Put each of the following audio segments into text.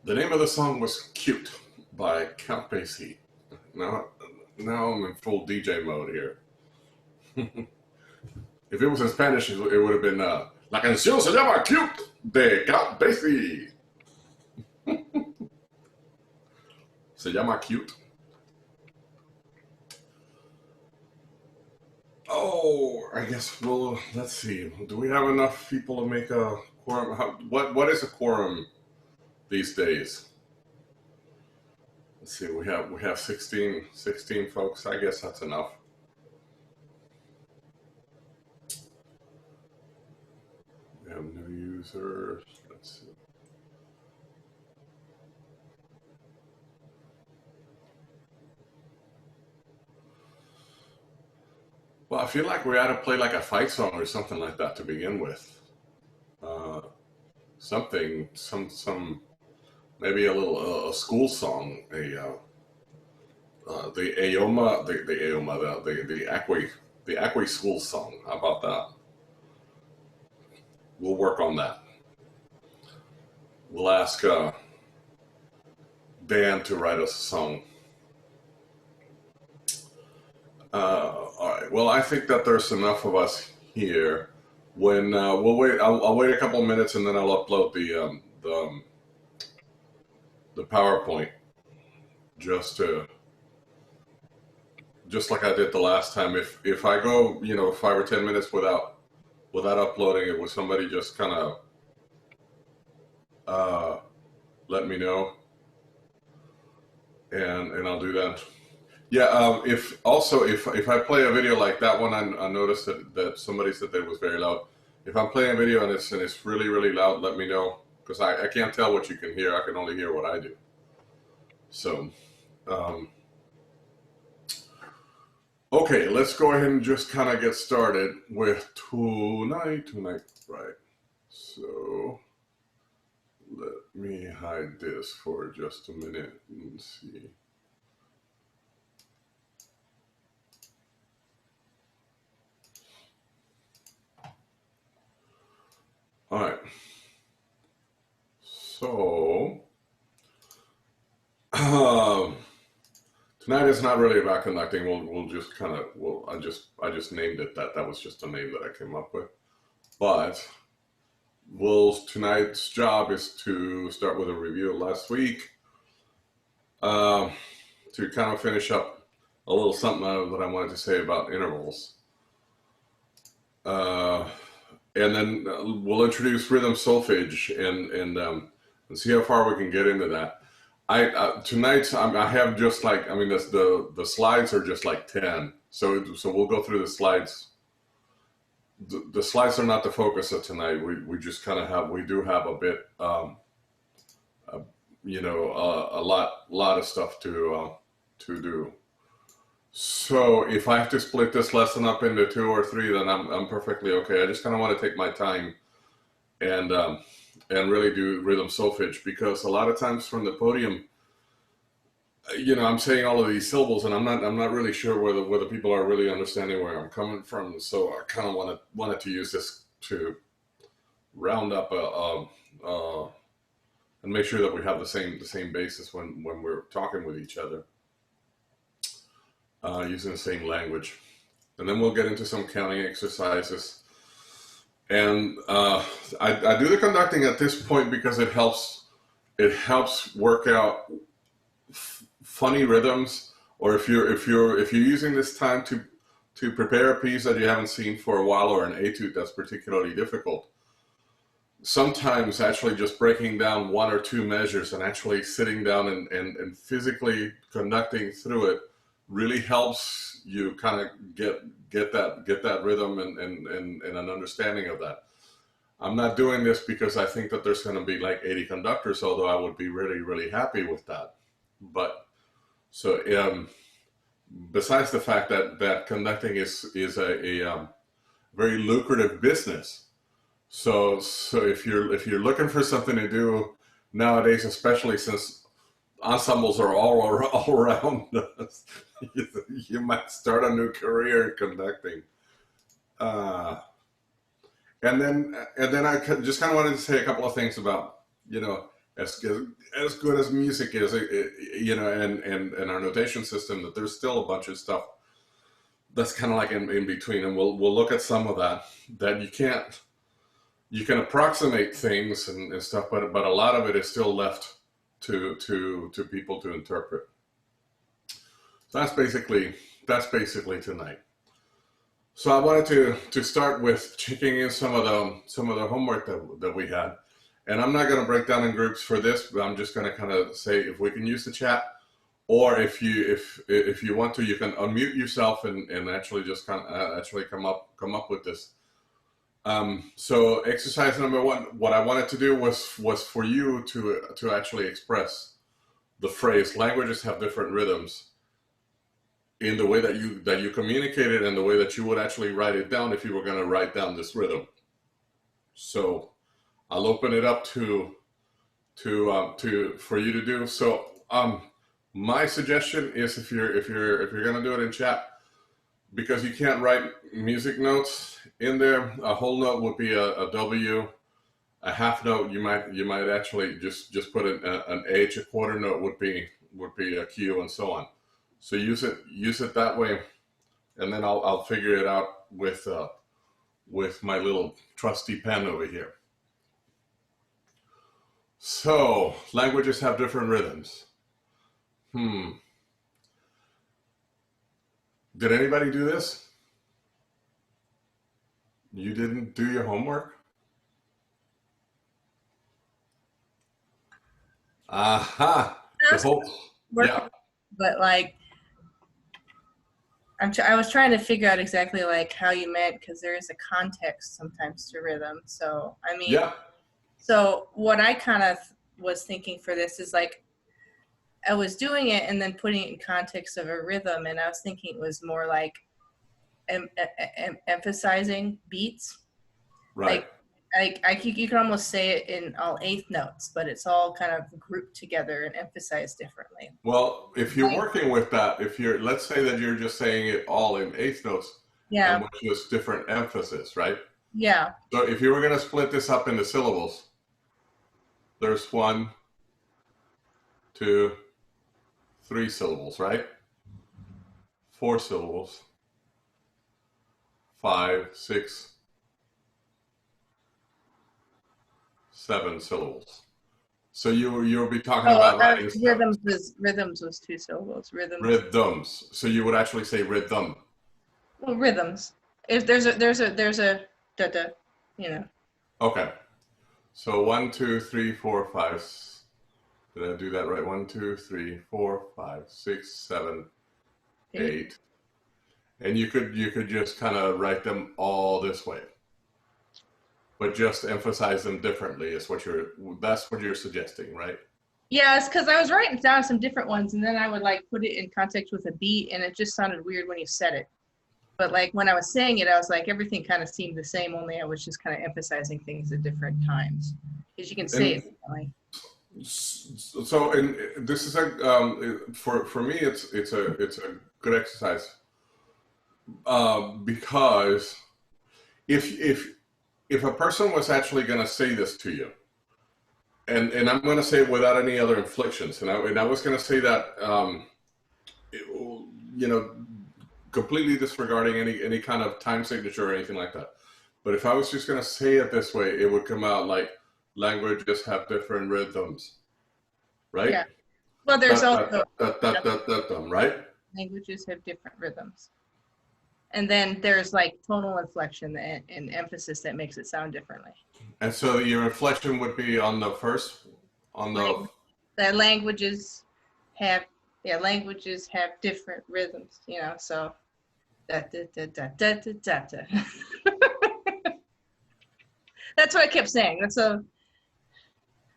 The name of the song was Cute by Count Basie. Now, now I'm in full DJ mode here. If it was in Spanish, it would have been La canción se llama Cute de Count Basie. Se llama Cute. Oh, I guess let's see. Do we have enough people to make a quorum? What is a quorum these days? Let's see. We have 16 folks. I guess that's enough. We have new users. Let's see. Well, I feel like we ought to play like a fight song or something like that to begin with. Something, maybe a little a school song, the AOMA, the ACWE school song. How about that? We'll work on that. We'll ask Dan to write us a song. All right. Well, I think that there's enough of us here. When we'll wait, I'll wait a couple of minutes and then I'll upload the PowerPoint just like I did the last time. If I go 5 or 10 minutes without uploading it, will somebody just kind of let me know, and I'll do that. Yeah. If I play a video like that one, I noticed that somebody said that it was very loud. If I'm playing a video and it's really, really loud, let me know, because I can't tell what you can hear. I can only hear what I do. So, okay, let's go ahead and just kind of get started with tonight, right? So let me hide this for just a minute and see. All right. So tonight is not really about conducting. We'll just kind of I just named it that. That was just a name that I came up with. But tonight's job is to start with a review of last week, to kind of finish up a little something that I wanted to say about intervals. And then we'll introduce rhythm solfege and see how far we can get into that. Tonight I have just like, I mean, the slides are just like 10. So we'll go through the slides. The slides are not the focus of tonight. We just kind of we do have a bit, a lot of stuff to do. So if I have to split this lesson up into 2 or 3, then I'm perfectly okay. I just kind of want to take my time and really do rhythm solfege, because a lot of times from the podium, I'm saying all of these syllables and I'm not really sure whether people are really understanding where I'm coming from. So I kind of wanted to use this to round up and make sure that we have the same basis when we're talking with each other. Using the same language. And then we'll get into some counting exercises. And I do the conducting at this point because it helps work out funny rhythms, or if you're using this time to prepare a piece that you haven't seen for a while, or an etude that's particularly difficult. Sometimes actually just breaking down 1 or 2 measures and actually sitting down and physically conducting through it really helps you kind of get that rhythm and an understanding of that. I'm not doing this because I think that there's going to be like 80 conductors, although I would be really, really happy with that. But so besides the fact that conducting is a very lucrative business. So if you're looking for something to do nowadays, especially since ensembles are all around us, you might start a new career in conducting. And then I just kind of wanted to say a couple of things about, as good as music is, you know, and our notation system, that there's still a bunch of stuff that's kind of like in between, and we'll look at some of that you can approximate things and stuff, but a lot of it is still left to people to interpret. So that's basically tonight. So I wanted to start with checking in some of the homework that we had. And I'm not going to break down in groups for this, but I'm just going to kind of say if we can use the chat, or if you want to, you can unmute yourself and actually just kind of actually come up with this. So exercise number 1, what I wanted to do was for you to actually express the phrase "languages have different rhythms" in the way that you communicate it, and the way that you would actually write it down if you were going to write down this rhythm. So I'll open it up for you to do. So my suggestion is, if you're going to do it in chat, because you can't write music notes in there, a whole note would be a W. A half note, you might actually just put an H. A quarter note would be a Q, and so on. So use it that way, and then I'll figure it out with my little trusty pen over here. So languages have different rhythms. Did anybody do this? You didn't do your homework? Aha! The whole, yeah. But like, I was trying to figure out exactly like how you meant, because there is a context sometimes to rhythm. So I mean, yeah. So what I kind of was thinking for this is like, I was doing it and then putting it in context of a rhythm, and I was thinking it was more like emphasizing beats. Right. Like you can almost say it in all eighth notes, but it's all kind of grouped together and emphasized differently. Well, if you're working with that, let's say that you're just saying it all in eighth notes, yeah, and with just different emphasis, right? Yeah. So if you were going to split this up into syllables, there's 1, 2, 3 syllables, right? 4 syllables, 5, 6, 7 syllables. So you'll be talking about writing rhythms was 2 syllables. Rhythms. So you would actually say rhythm. Well, rhythms. If there's a da, you know. Okay. So 1, 2, 3, 4, 5. Did I do that right? 1, 2, 3, 4, 5, 6, 7, 8. And you could just kind of write them all this way, but just emphasize them differently. That's what you're suggesting, right? Yeah, it's because I was writing down some different ones, and then I would like put it in context with a beat, and it just sounded weird when you said it. But like when I was saying it, I was like, everything kind of seemed the same, only I was just kind of emphasizing things at different times, because you can say it differently. So, and this is for me, it's a good exercise, because if a person was actually going to say this to you, and I'm going to say it without any other inflections, and I was going to say that, you know, completely disregarding any kind of time signature or anything like that. But if I was just going to say it this way, it would come out like languages have different rhythms, right? Yeah. Well, there's also right? Languages have different rhythms. And then there's like tonal inflection and emphasis that makes it sound differently. And so your inflection would be on the first, the languages have different rhythms, you know, so da, da, da, da, da, da, da, da. That's what I kept saying. That's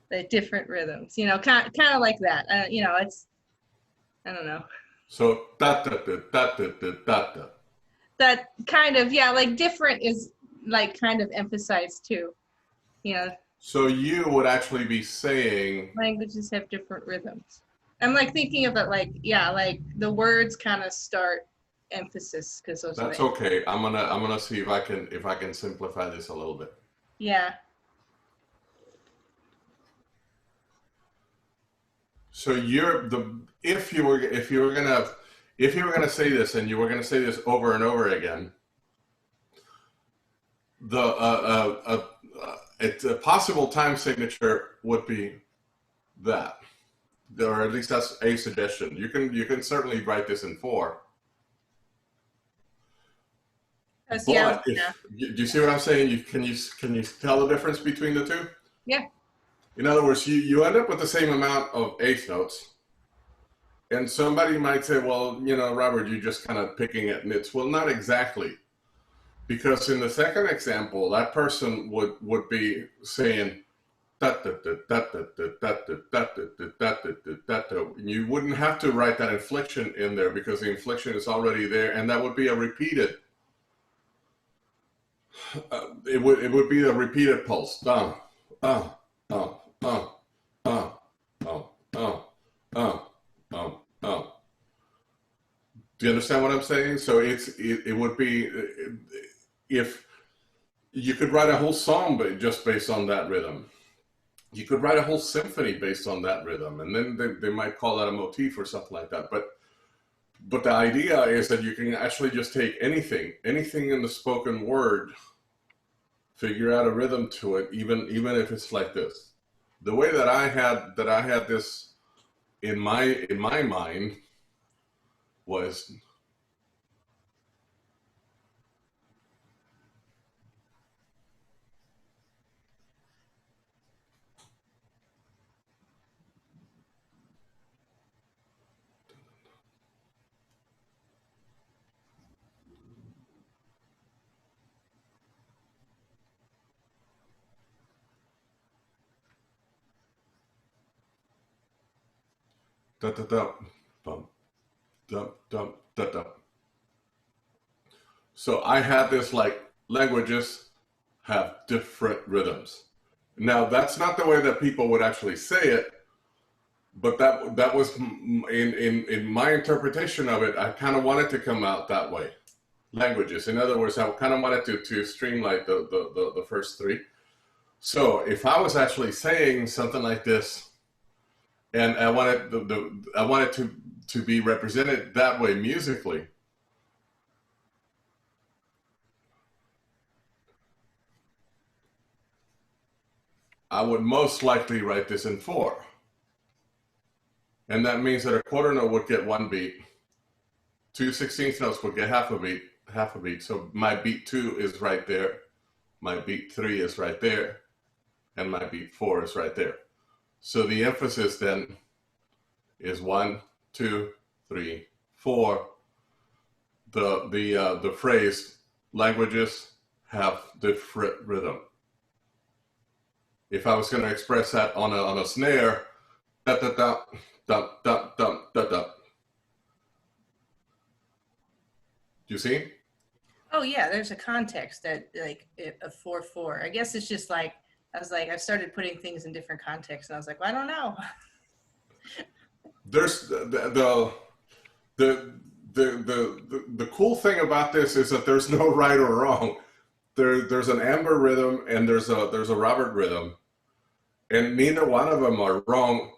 the different rhythms, you know, kind of like that. You know, it's, I don't know. So da da da da da da da da. That kind of, yeah, like different is like kind of emphasized too, you know. So you would actually be saying languages have different rhythms. I'm like thinking of it like, yeah, like the words kind of start emphasis, because those. That's okay. I'm gonna see if I can simplify this a little bit. Yeah. So if you were gonna say this and you were gonna say this over and over again, it's a possible time signature would be that, or at least that's a suggestion. You can certainly write this in 4. Yeah, But do you see what I'm saying? Can you tell the difference between the two? yeah. In other words, you end up with the same amount of eighth notes, and somebody might say, well, Robert, you're just kind of picking at nits. Well, not exactly, because in the second example, that person would be saying you wouldn't have to write that inflection in there because the inflection is already there, and that would be a repeated. It would be a repeated pulse. Do you understand what I'm saying? So it would be, if you could write a whole song just based on that rhythm. You could write a whole symphony based on that rhythm, and then they might call that a motif or something like that. But the idea is that you can actually just take anything in the spoken word, figure out a rhythm to it, even if it's like this. The way that I had this in my mind was, da da da, bum, dum dum da da. So I had this, like, languages have different rhythms. Now that's not the way that people would actually say it, but that was in my interpretation of it. I kind of wanted to come out that way. Languages, in other words, I kind of wanted to streamline the first 3. So if I was actually saying something like this, and I wanted to be represented that way musically, I would most likely write this in 4. And that means that a quarter note would get 1 beat, 2 16th notes would get half a beat. So my beat 2 is right there, my beat 3 is right there, and my beat 4 is right there. So the emphasis then is 1, 2, 3, 4. The phrase languages have different rhythm. If I was going to express that on a snare, da da da da da da da da. Do you see? Oh yeah, there's a context that, like, a 4/4. I guess it's just like, I started putting things in different contexts, and I was like, well, I don't know. There's the cool thing about this is that there's no right or wrong. There's an Amber rhythm and there's a Robert rhythm, and neither one of them are wrong.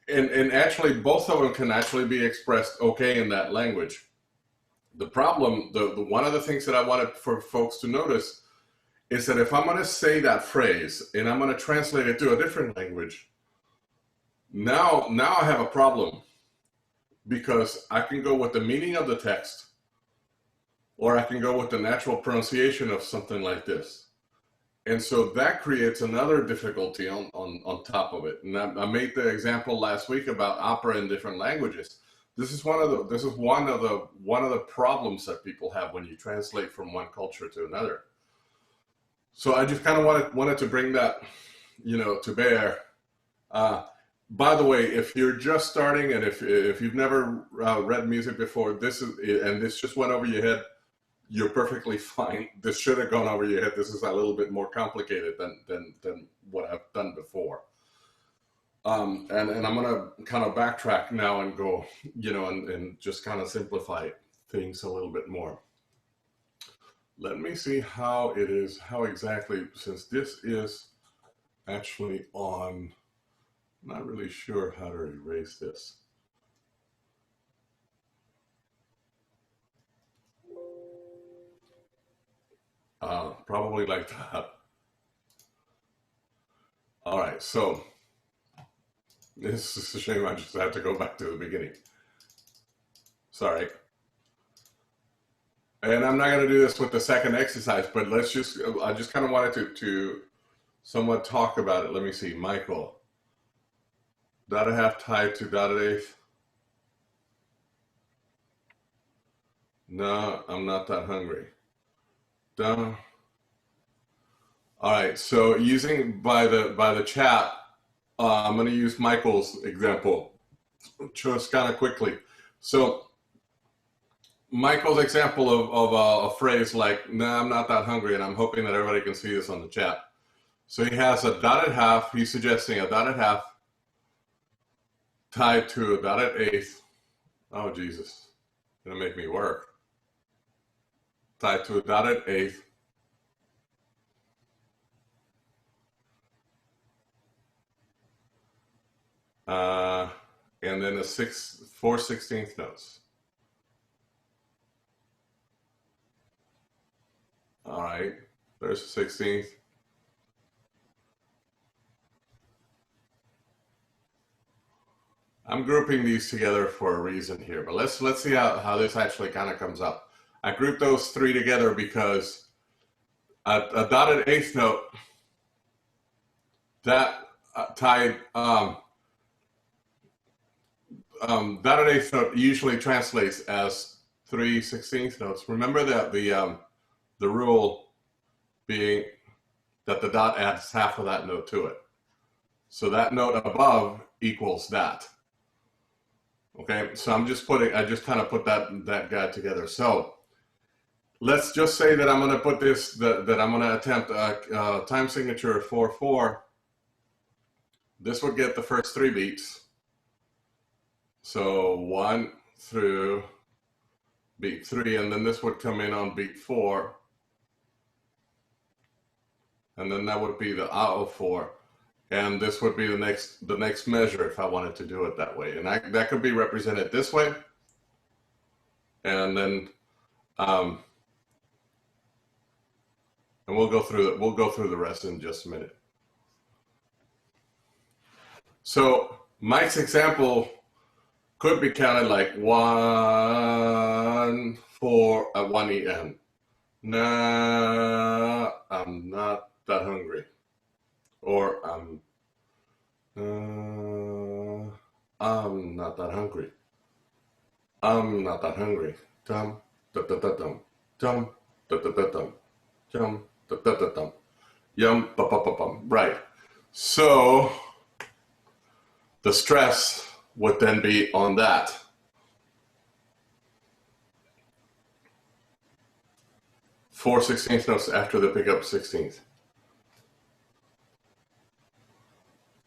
And actually, both of them can actually be expressed okay in that language. The problem, the one of the things that I wanted for folks to notice is that if I'm going to say that phrase and I'm going to translate it to a different language, now I have a problem, because I can go with the meaning of the text, or I can go with the natural pronunciation of something like this. And so that creates another difficulty on top of it. And I made the example last week about opera in different languages. This is one of the problems that people have when you translate from one culture to another. So I just kind of wanted to bring that, to bear. By the way, if you're just starting and if you've never read music before, this just went over your head, you're perfectly fine. This should have gone over your head. This is a little bit more complicated than what I've done before. And I'm gonna kind of backtrack now and go, and just kind of simplify things a little bit more. Let me see how exactly, since this is actually on Not really sure how to erase this. Probably like that. All right, so this is a shame. I just had to go back to the beginning. Sorry. And I'm not going to do this with the second exercise, but I just kind of wanted to somewhat talk about it. Let me see, Michael. Dotted half tied to dotted eighth. No, I'm not that hungry. Done. All right, so using by the chat, I'm going to use Michael's example just kind of quickly. So Michael's example of a phrase like, nah, I'm not that hungry, and I'm hoping that everybody can see this on the chat. So he has a dotted half, he's suggesting a dotted half tied to a dotted eighth. Oh, Jesus, gonna make me work. Tied to a dotted eighth. And then four 16th notes. All right, there's the 16th. I'm grouping these together for a reason here, but let's see how this actually kind of comes up. I grouped those three together because a dotted eighth note that tied dotted eighth note usually translates as 3 16th notes. Remember that the rule being that the dot adds half of that note to it. So that note above equals that. Okay, so I just kind of put that guy together. So let's just say that I'm going to put this, that I'm going to attempt a time signature 4/4. This would get the first 3 beats. So 1 through beat 3, and then this would come in on beat 4. And then that would be the AO4. And this would be the next measure if I wanted to do it that way. And that could be represented this way. And then and we'll go through the rest in just a minute. So Mike's example could be counted like 1 4 at 1 EM. Nah, I'm not that hungry. Or I'm not that hungry. I'm not that hungry. Dum da da da dum. Dum da da da dum. Dum da da da dum. Yum ba ba ba bum. Right. So the stress would then be on that. Four 16th notes after the pickup 16th.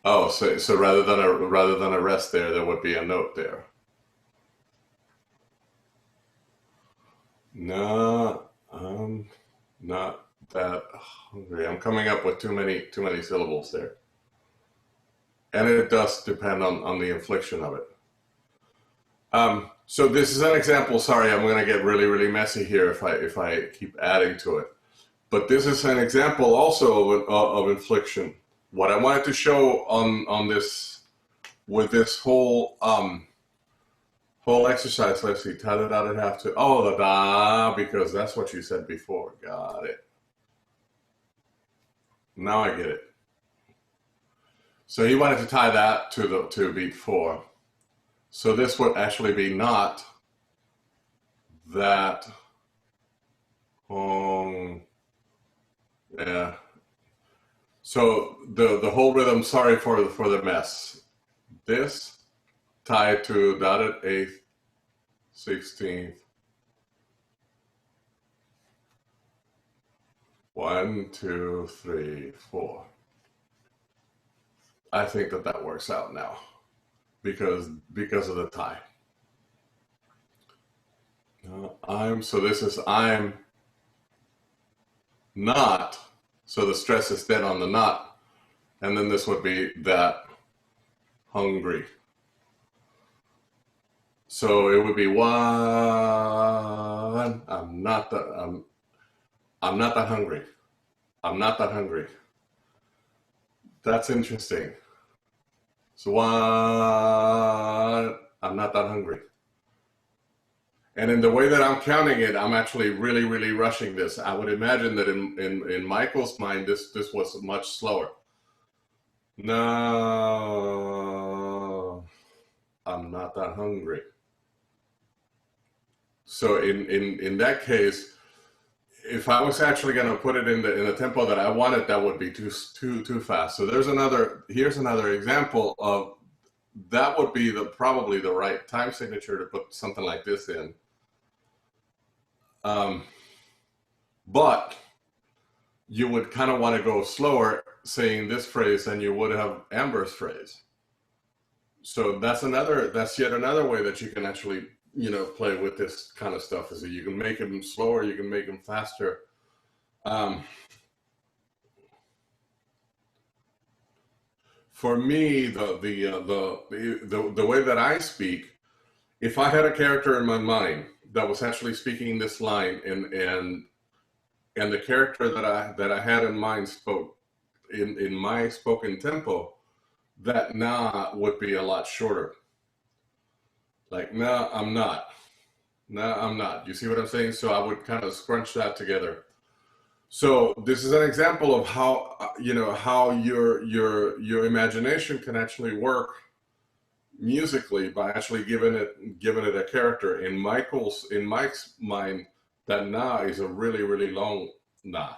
Oh, so rather than a rest there would be a note there. No, I'm not that hungry. I'm coming up with too many syllables there, and it does depend on the inflection of it. So this is an example. Sorry, I'm going to get really messy here if I keep adding to it. But this is an example also of inflection. What I wanted to show on this with this whole exercise, let's see, tie the dotted half to the da, because that's what you said before. Got it. Now I get it. So he wanted to tie that to beat 4. So this would actually be not that. Yeah. So the whole rhythm, sorry for the mess. This tied to dotted 8th, 16th. 1, 2, 3, 4. I think that works out now because of the tie. So this is I'm not. So the stress is then on the not, and then this would be that hungry. So it would be one. I'm not that. I'm not that hungry. I'm not that hungry. That's interesting. So one. I'm not that hungry. And in the way that I'm counting it, I'm actually really, really rushing this. I would imagine that in Michael's mind, this was much slower. No, I'm not that hungry. So in that case, if I was actually going to put it in the tempo that I wanted, that would be too fast. So here's another example of that would be probably the right time signature to put something like this in. But you would kind of want to go slower saying this phrase than you would have Amber's phrase. So that's yet another way that you can actually, play with this kind of stuff, is that you can make them slower, you can make them faster. For me, the way that I speak, if I had a character in my mind that was actually speaking this line, and the character that I had in mind spoke in my spoken tempo, that nah would be a lot shorter. Like, nah, I'm not. Nah, I'm not. You see what I'm saying? So I would kind of scrunch that together. So this is an example of how how your imagination can actually work musically by actually giving it a character. In Mike's mind, that nah is a really, really long nah,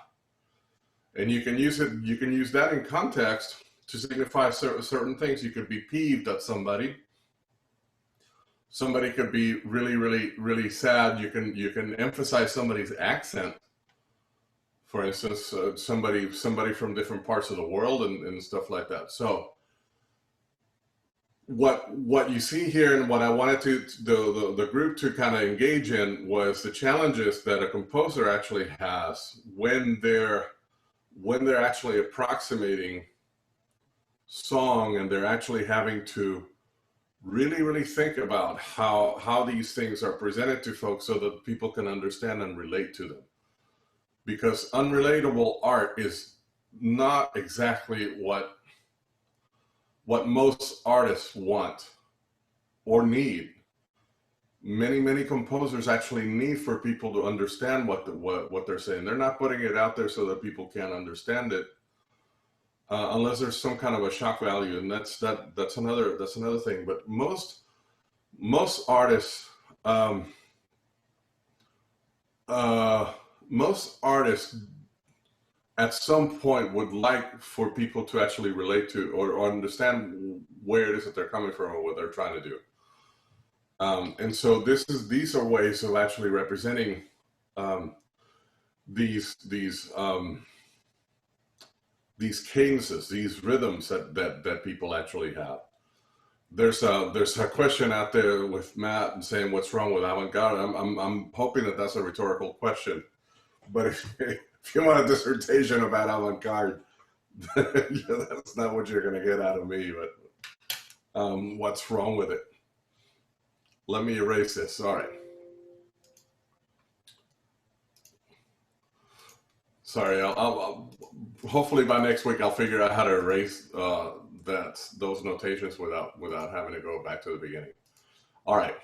and you can use that in context to signify certain things. You could be peeved at somebody. Somebody could be really, really, really sad. You can emphasize somebody's accent. For instance, somebody from different parts of the world and stuff like that. So what you see here, and what I wanted the group to kind of engage in, was the challenges that a composer actually has when they're actually approximating song, and they're actually having to really, really think about how these things are presented to folks so that people can understand and relate to them. Because unrelatable art is not exactly what most artists want or need. Many composers actually need for people to understand what they're saying. They're not putting it out there so that people can't understand it, unless there's some kind of a shock value, and that's another thing. But most artists. Most artists at some point would like for people to actually relate to or understand where it is that they're coming from or what they're trying to do. And so these are ways of actually representing these cadences, these rhythms that people actually have. There's a question out there with Matt and saying, what's wrong with avant-garde? I'm hoping that that's a rhetorical question. But if you want a dissertation about avant-garde, that's not what you're going to get out of me. But what's wrong with it? Let me erase this. All right. Sorry. I'll hopefully by next week I'll figure out how to erase those notations without having to go back to the beginning. All right.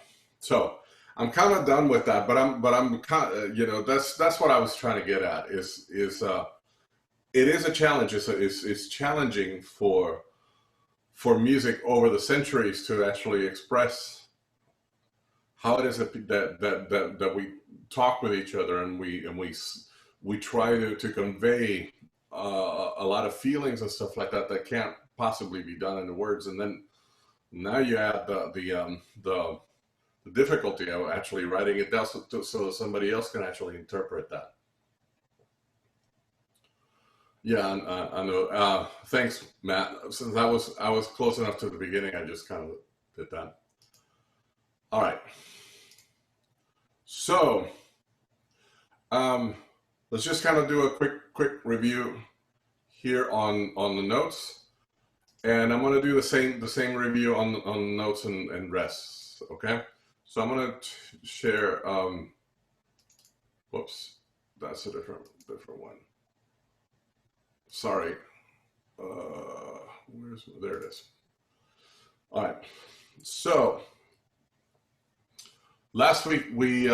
So I'm kind of done with that, but I'm kind of, that's what I was trying to get at is it is a challenge. It's challenging for music over the centuries to actually express how it is that we talk with each other, and we try to convey a lot of feelings and stuff like that can't possibly be done in the words. And then now you add the difficulty of actually writing it down so somebody else can actually interpret that. Yeah, I know. Thanks, Matt. Since I was close enough to the beginning, I just kind of did that. All right. So let's just kind of do a quick review here on the notes, And I'm going to do the same review on notes and rests. Okay, so I'm going to share. Whoops, that's a different one. Sorry. There it is. All right. So last week we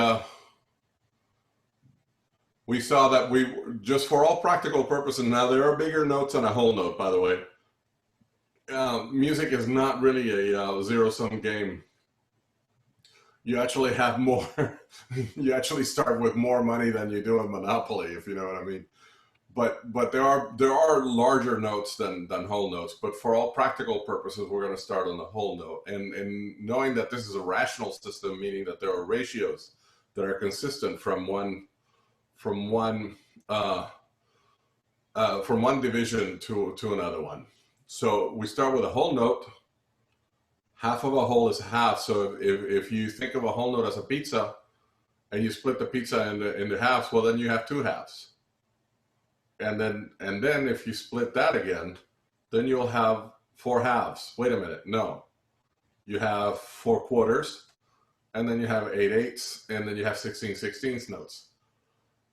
saw that we just for all practical purposes. Now there are bigger notes on a whole note, by the way. Music is not really a zero-sum game. You actually have more. You actually start with more money than you do in Monopoly, if you know what I mean. But there are larger notes than whole notes. But for all practical purposes, we're going to start on the whole note. And knowing that this is a rational system, meaning that there are ratios that are consistent from one division to another one. So we start with a whole note. Half of a whole is half. So if you think of a whole note as a pizza, and you split the pizza into halves, well then you have two halves. And then if you split that again, then you'll have four halves. Wait a minute, no. You have 4 quarters, and then you have 8 eighths, and then you have 16 sixteenths notes.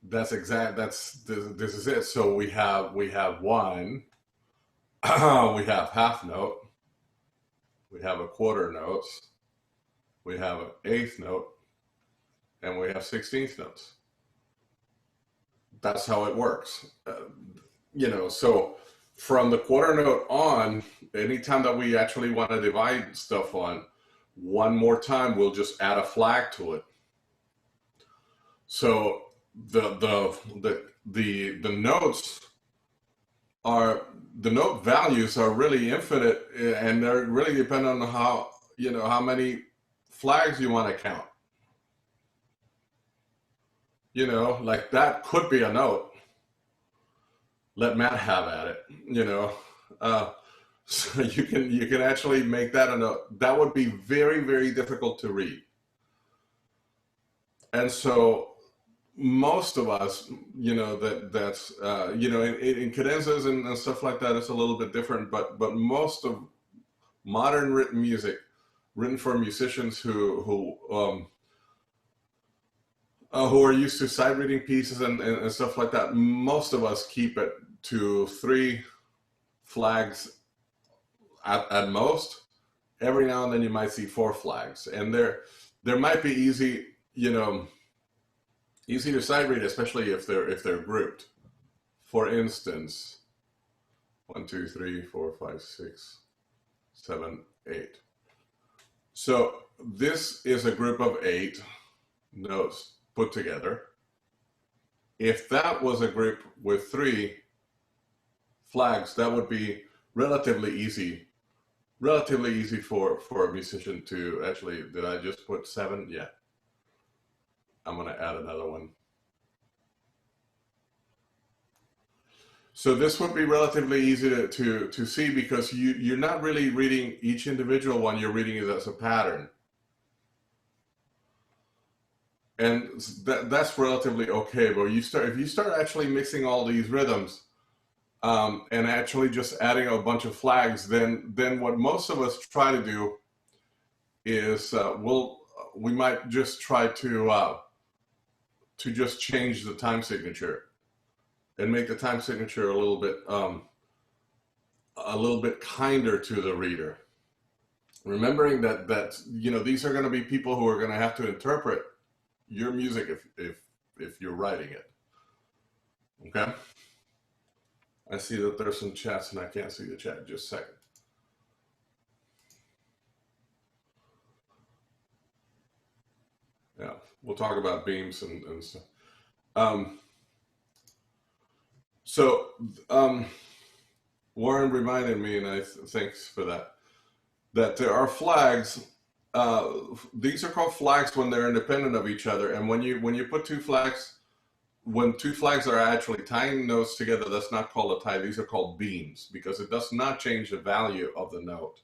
This is it. So we have one, we have half note, we have a quarter notes, we have an eighth note, and we have 16th notes. That's how it works. So from the quarter note on, anytime that we actually want to divide stuff on, one more time, we'll just add a flag to it. So the notes are, the note values are really infinite, and they're really dependent on how many flags you want to count. Like that could be a note. Let Matt have at it. So you can actually make that a note. That would be very, very difficult to read. And so most of us, that's in cadenzas and stuff like that, it's a little bit different. But most of modern written music, written for musicians who are used to sight reading pieces and stuff like that, most of us keep it to 3 flags at most. Every now and then you might see 4 flags, and there might be easy to sight read, especially if they're grouped. For instance, 1, 2, 3, 4, 5, 6, 7, 8. So this is a group of 8 notes put together. If that was a group with 3 flags, that would be relatively easy for a musician to actually. Did I just put 7? Yeah. I'm going to add another one. So this would be relatively easy to see, because you're not really reading each individual one, you're reading it as a pattern. And that's relatively okay, but if you start actually mixing all these rhythms and actually just adding a bunch of flags, then what most of us try to do is we might just try to just change the time signature and make the time signature a little bit kinder to the reader, remembering that these are going to be people who are going to have to interpret your music if you're writing it. Okay, I see that there's some chats and I can't see the chat. Just a second. Yeah, we'll talk about beams and stuff. Warren reminded me, and thanks for that there are flags. These are called flags when they're independent of each other, and when you put 2 flags, when 2 flags are actually tying notes together, that's not called a tie. These are called beams, because it does not change the value of the note,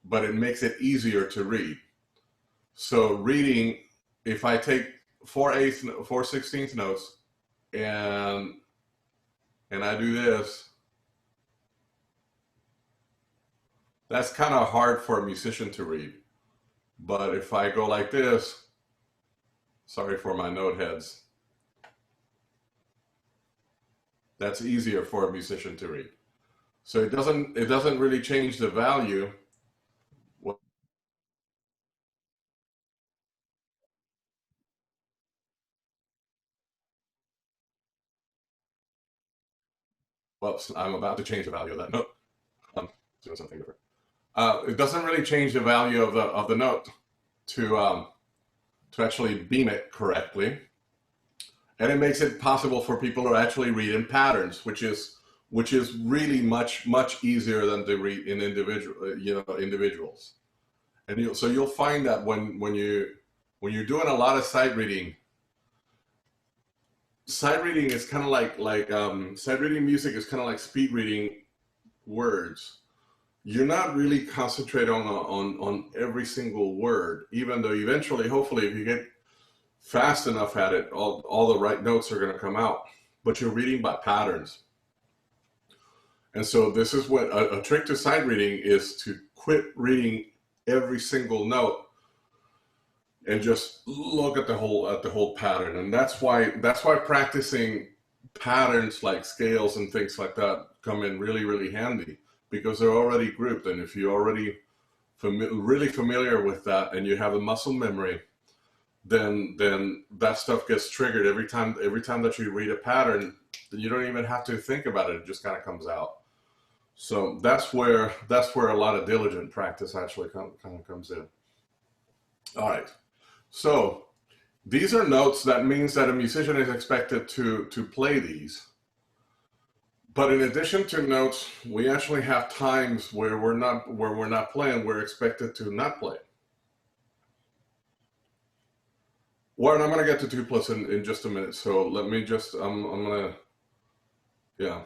but it makes it easier to read. So reading, if I take 4 16th notes and I do this, That's kind of hard for a musician to read. But if I go like this, sorry for my note heads, that's easier for a musician to read. So it doesn't really change the value. Whoops, I'm about to change the value of that note. I'm doing something different. It doesn't really change the value of the note to actually beam it correctly, and it makes it possible for people to actually read in patterns, which is really much easier than to read in individuals. And so you'll find that when you're doing a lot of sight reading is kind of like sight reading music is kind of like speed reading words. You're not really concentrating on every single word, even though eventually, hopefully, if you get fast enough at it, all the right notes are going to come out. But you're reading by patterns. And so this is what a trick to sight reading is, to quit reading every single note and just look at the whole pattern. And that's why practicing patterns like scales and things like that come in really handy, because they're already grouped. And if you're already really familiar with that and you have a muscle memory, then that stuff gets triggered every time that you read a pattern. You don't even have to think about it; it just kind of comes out. So that's where a lot of diligent practice actually kind of comes in. All right. So these are notes. That means that a musician is expected to play these. But in addition to notes, we actually have times where we're not playing. We're expected to not play. Well, and I'm going to get to 2+ in just a minute. So let me just I'm going to yeah.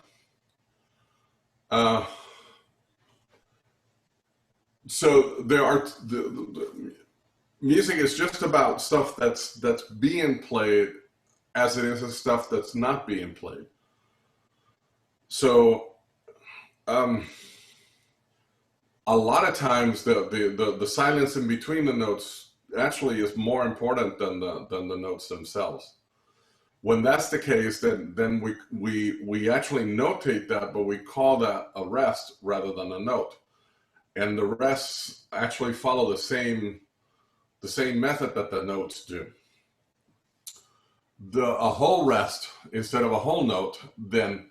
Uh, so there are the music is just about stuff that's being played, as it is the stuff that's not being played. So a lot of times the silence in between the notes actually is more important than the notes themselves. When that's the case, then we actually notate that, but we call that a rest rather than a note. And the rests actually follow the same method that the notes do. A whole rest instead of a whole note, then,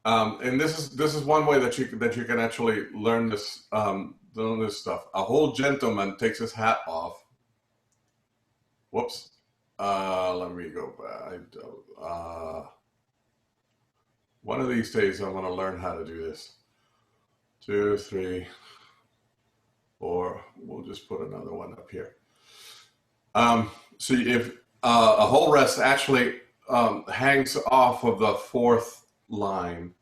and this is one way that you can actually learn this stuff. A whole gentleman takes his hat off. Whoops. Let me go back. One of these days I'm going to learn how to do this. 2, 3, 4. We'll just put another one up here. So if a whole rest actually hangs off of the fourth line.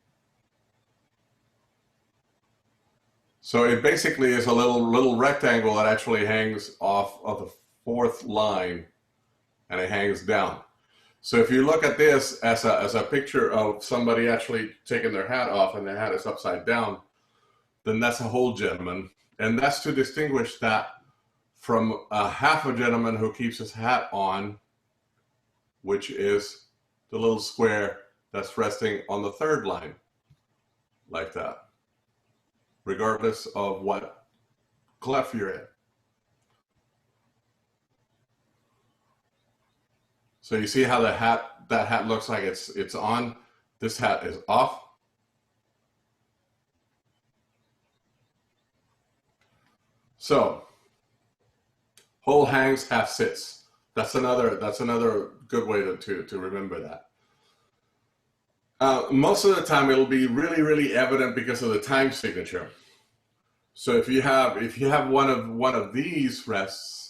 So it basically is a little rectangle that actually hangs off of the fourth line, and it hangs down. So if you look at this as a picture of somebody actually taking their hat off and their hat is upside down, then that's a whole gentleman. And that's to distinguish that from a half a gentleman who keeps his hat on, which is the little square that's resting on the third line, like that, regardless of what clef you're in. So you see how that hat looks like it's on. This hat is off. So whole hangs, half sits. That's another good way to remember that. Most of the time it'll be really evident because of the time signature. So if you have one of these rests,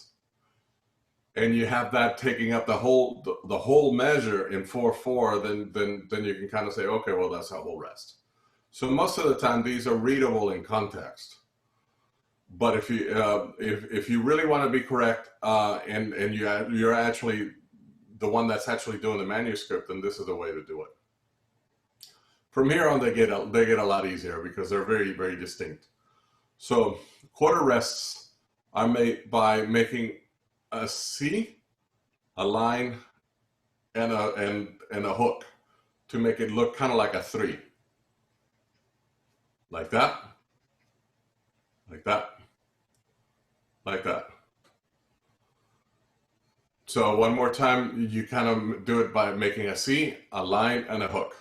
and you have that taking up the whole measure in 4/4, then you can kind of say, okay, well, that's a whole rest. So most of the time these are readable in context. But if you really want to be correct, and you're actually the one that's actually doing the manuscript, then this is the way to do it. From here on, they get a lot easier because they're very distinct. So quarter rests are made by making a C, a line, and a hook to make it look kind of like a 3. Like that, like that, like that. So one more time, you kind of do it by making a C, a line, and a hook.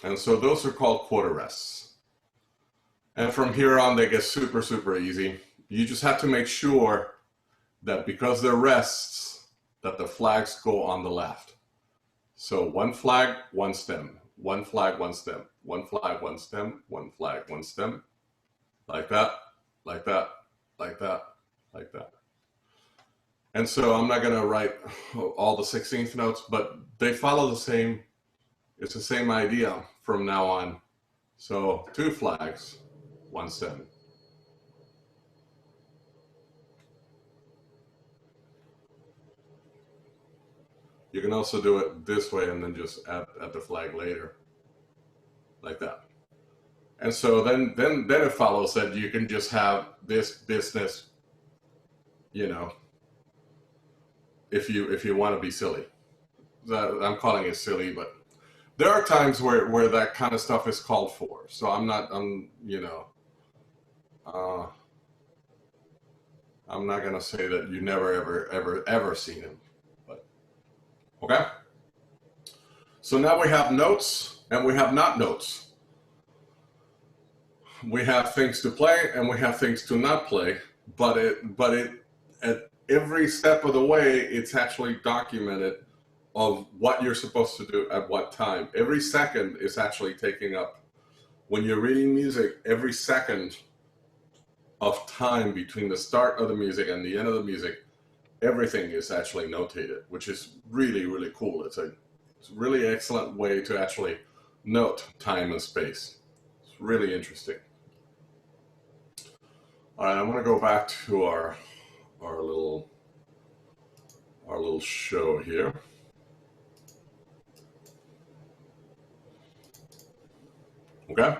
And so those are called quarter rests. And from here on, they get super, super easy. You just have to make sure that because they're rests, that the flags go on the left. So one flag, one stem, one flag, one stem, one flag, one stem, one flag, one stem, like that, like that, like that, like that. And so I'm not going to write all the 16th notes, but they follow the same, it's the same idea from now on. So 2 flags, 1 stem. You can also do it this way and then just add the flag later, like that. And so then it follows that you can just have this business, you know, if you want to be silly. I'm calling it silly, but there are times where that kind of stuff is called for. So I'm not gonna say that you never ever seen him, but okay. So now we have notes and we have not notes. We have things to play and we have things to not play, but at every step of the way, it's actually documented of what you're supposed to do at what time. Every second is actually taking up, when you're reading music, every second of time between the start of the music and the end of the music, everything is actually notated, which is really, really cool. It's a really excellent way to actually note time and space. It's really interesting. All right, I'm going to go back to our little show here. Okay.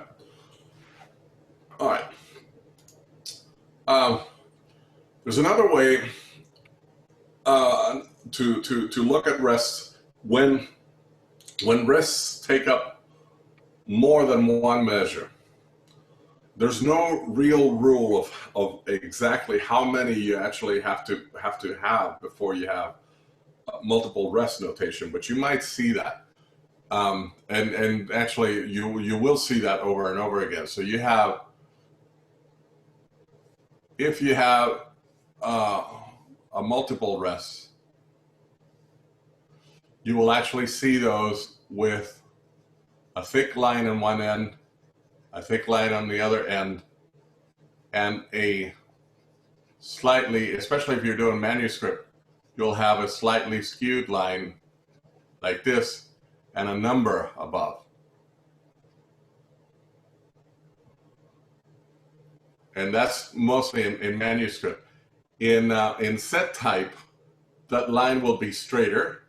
All right. There's another way to look at rests when rests take up more than one measure. There's no real rule of exactly how many you actually have to have before you have multiple rest notation, but you might see that. And actually you will see that over and over again. So you have, if you have a multiple rest, you will actually see those with a thick line on one end, a thick line on the other end, and a slightly, especially if you're doing manuscript, you'll have a slightly skewed line like this and a number above. And that's mostly in manuscript. In set type, that line will be straighter,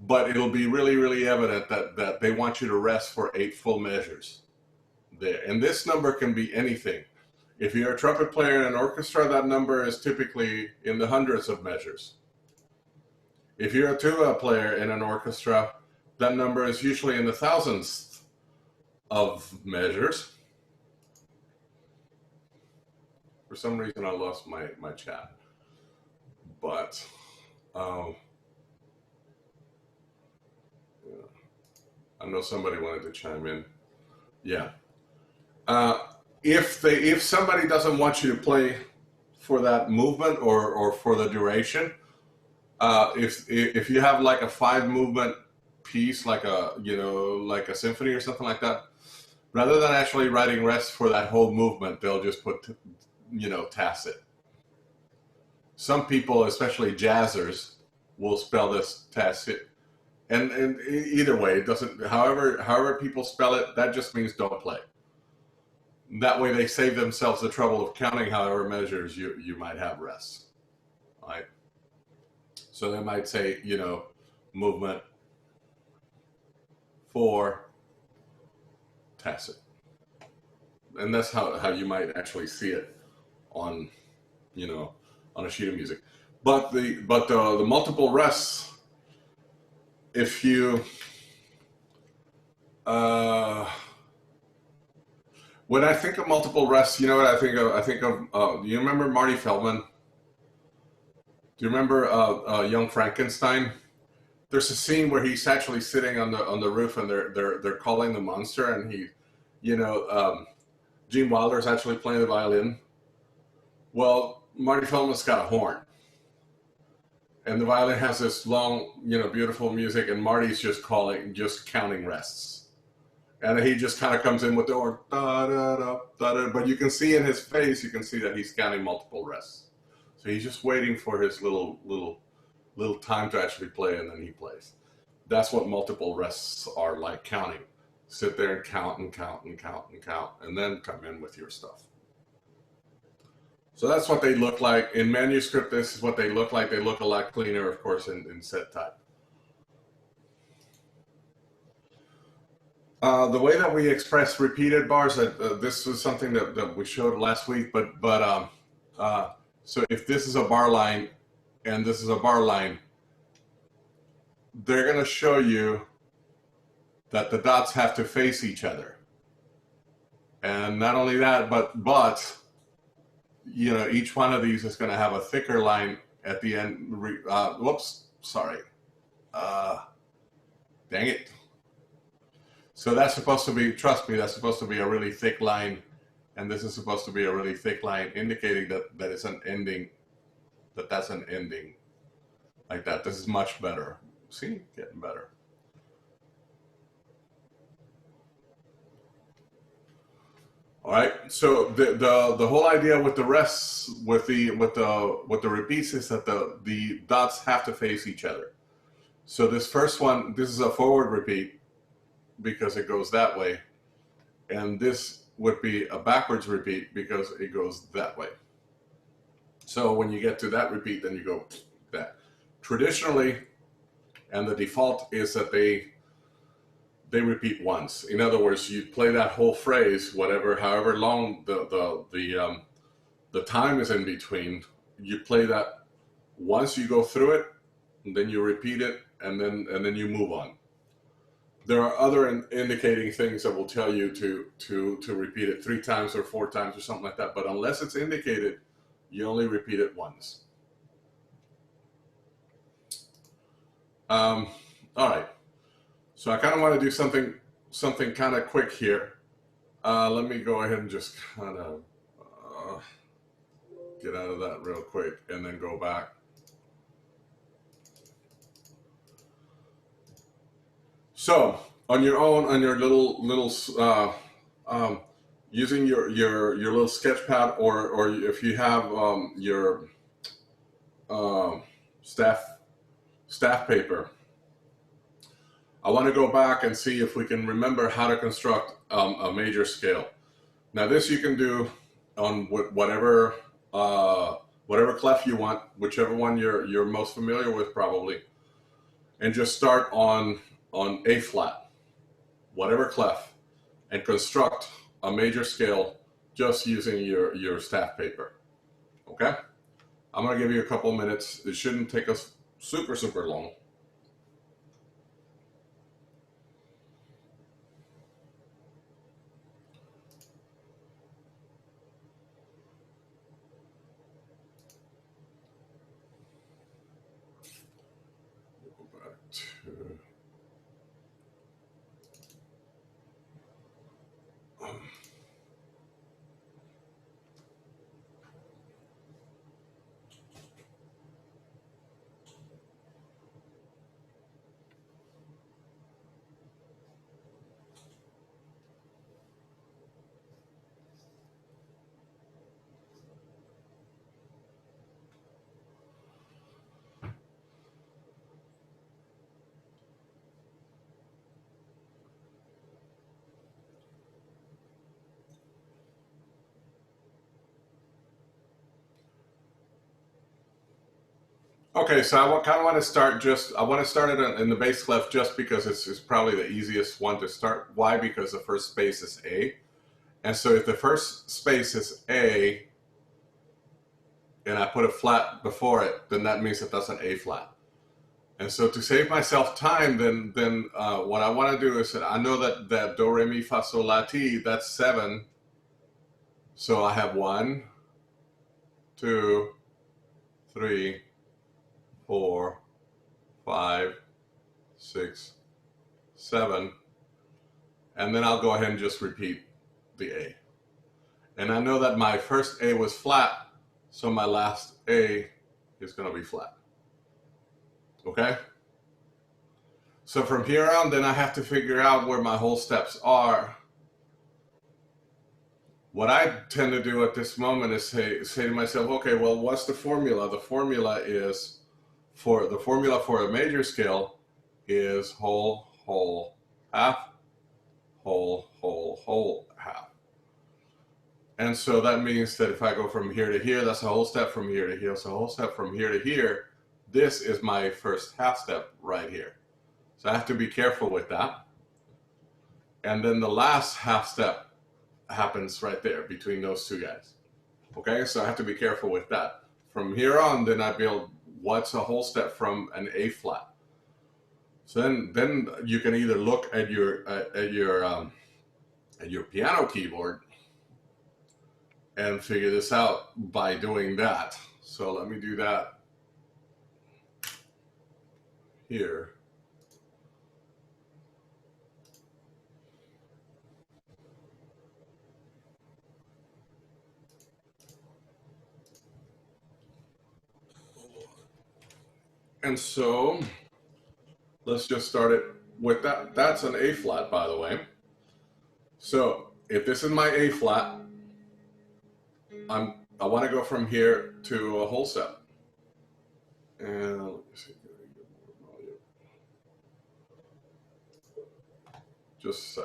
but it'll be really, really evident that they want you to rest for 8 full measures there. And this number can be anything. If you're a trumpet player in an orchestra, that number is typically in the hundreds of measures. If you're a tuba player in an orchestra, that number is usually in the thousands of measures. For some reason, I lost my chat. But yeah. I know somebody wanted to chime in. Yeah. If somebody doesn't want you to play for that movement or for the duration, if you have like a 5 movement piece, like a symphony or something like that, rather than actually writing rest for that whole movement, they'll just put tacit. Some people, especially jazzers, will spell this tacit. And either way, it doesn't. However people spell it, that just means don't play. That way, they save themselves the trouble of counting however measures you might have rests, right? So they might say, movement 4, tacit. And that's how you might actually see it on, you know, on a sheet of music. But the multiple rests, if you when I think of multiple rests, you know what I think of? I think of do you remember Marty Feldman? Do you remember Young Frankenstein? There's a scene where he's actually sitting on the roof, and they're calling the monster, and he, you know, Gene Wilder's actually playing the violin. Well, Marty Feldman's got a horn, and the violin has this long, you know, beautiful music, and Marty's just counting rests, and he just kind of comes in with the horn, da da da da da. But you can see in his face, you can see that he's counting multiple rests. So he's just waiting for his little time to actually play, and then he plays. That's what multiple rests are like, counting. Sit there and count and count and count and count, and then come in with your stuff. So that's what they look like. In manuscript, this is what they look like. They look a lot cleaner, of course, in set type. The way that we express repeated bars, this is something that we showed last week, so if this is a bar line and this is a bar line, they're going to show you that the dots have to face each other. And not only that, but you know, each one of these is going to have a thicker line at the end. Whoops, sorry. Dang it. So that's supposed to be, trust me, that's supposed to be a really thick line. And this is supposed to be a really thick line, indicating that it's an ending, that's an ending. Like that. This is much better. See? Getting better. All right. So the whole idea with the rests, with the repeats, is that the dots have to face each other. So this first one, this is a forward repeat because it goes that way, and this would be a backwards repeat because it goes that way. So when you get to that repeat, then you go that. Traditionally, and the default is that they repeat once. In other words, you play that whole phrase, however long the time is in between. You play that once, you go through it, and then you repeat it, and then you move on. There are other indicating things that will tell you to repeat it 3 times or 4 times or something like that. But unless it's indicated, you only repeat it once. All right. So I kind of want to do something kind of quick here. Let me go ahead and just kind of get out of that real quick and then go back. So on your own, on your little using your little sketch pad, or if you have your staff paper, I want to go back and see if we can remember how to construct a major scale. Now this you can do on whatever clef you want, whichever one you're most familiar with probably, and just start on A flat, whatever clef, and construct a major scale just using your staff paper. Okay? I'm going to give you a couple minutes. It shouldn't take us super long. Go back to Okay, so I kind of want to start I want to start it in the bass clef just because it's probably the easiest one to start. Why? Because the first space is A. And so if the first space is A and I put a flat before it, then that means that that's an A flat. And so to save myself time, then what I want to do is that I know that do, re, mi, fa, sol, la, ti, that's 7. So I have 1, 2, 3, 4, 5, 6, 7. And then I'll go ahead and just repeat the A. And I know that my first A was flat, so my last A is going to be flat. Okay? So from here on, then I have to figure out where my whole steps are. What I tend to do at this moment is say to myself, okay, well, what's the formula? The formula for a major scale is whole, whole, half, whole, whole, whole, half. And so that means that if I go from here to here, that's a whole step from here to here, that's a whole step from here to here. This is my first half step right here. So I have to be careful with that. And then the last half step happens right there between those two guys. Okay, so I have to be careful with that. From here on, then I build what's a whole step from an A flat. So then you can either look at your piano keyboard and figure this out by doing that. So let me do that here. And so let's just start it with that. That's an A flat, by the way. So if this is my A flat, I want to go from here to a whole step. And let me see. Just a sec.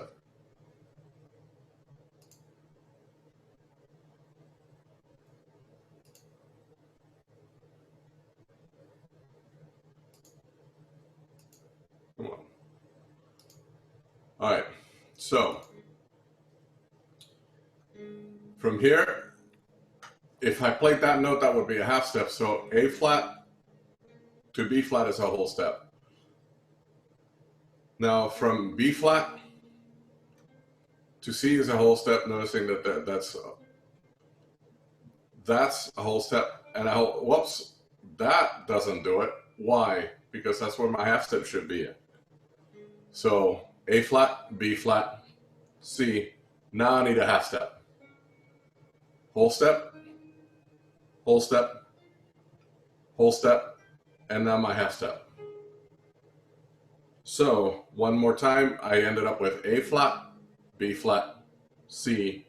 Come on. All right. So from here, if I played that note, that would be a half step. So A flat to B flat is a whole step. Now from B flat to C is a whole step. Noticing that that's a whole step. And whoops, that doesn't do it. Why? Because that's where my half step should be at. So A flat, B flat, C. Now I need a half step. Whole step, whole step, whole step, and now my half step. So one more time, I ended up with A flat, B flat, C,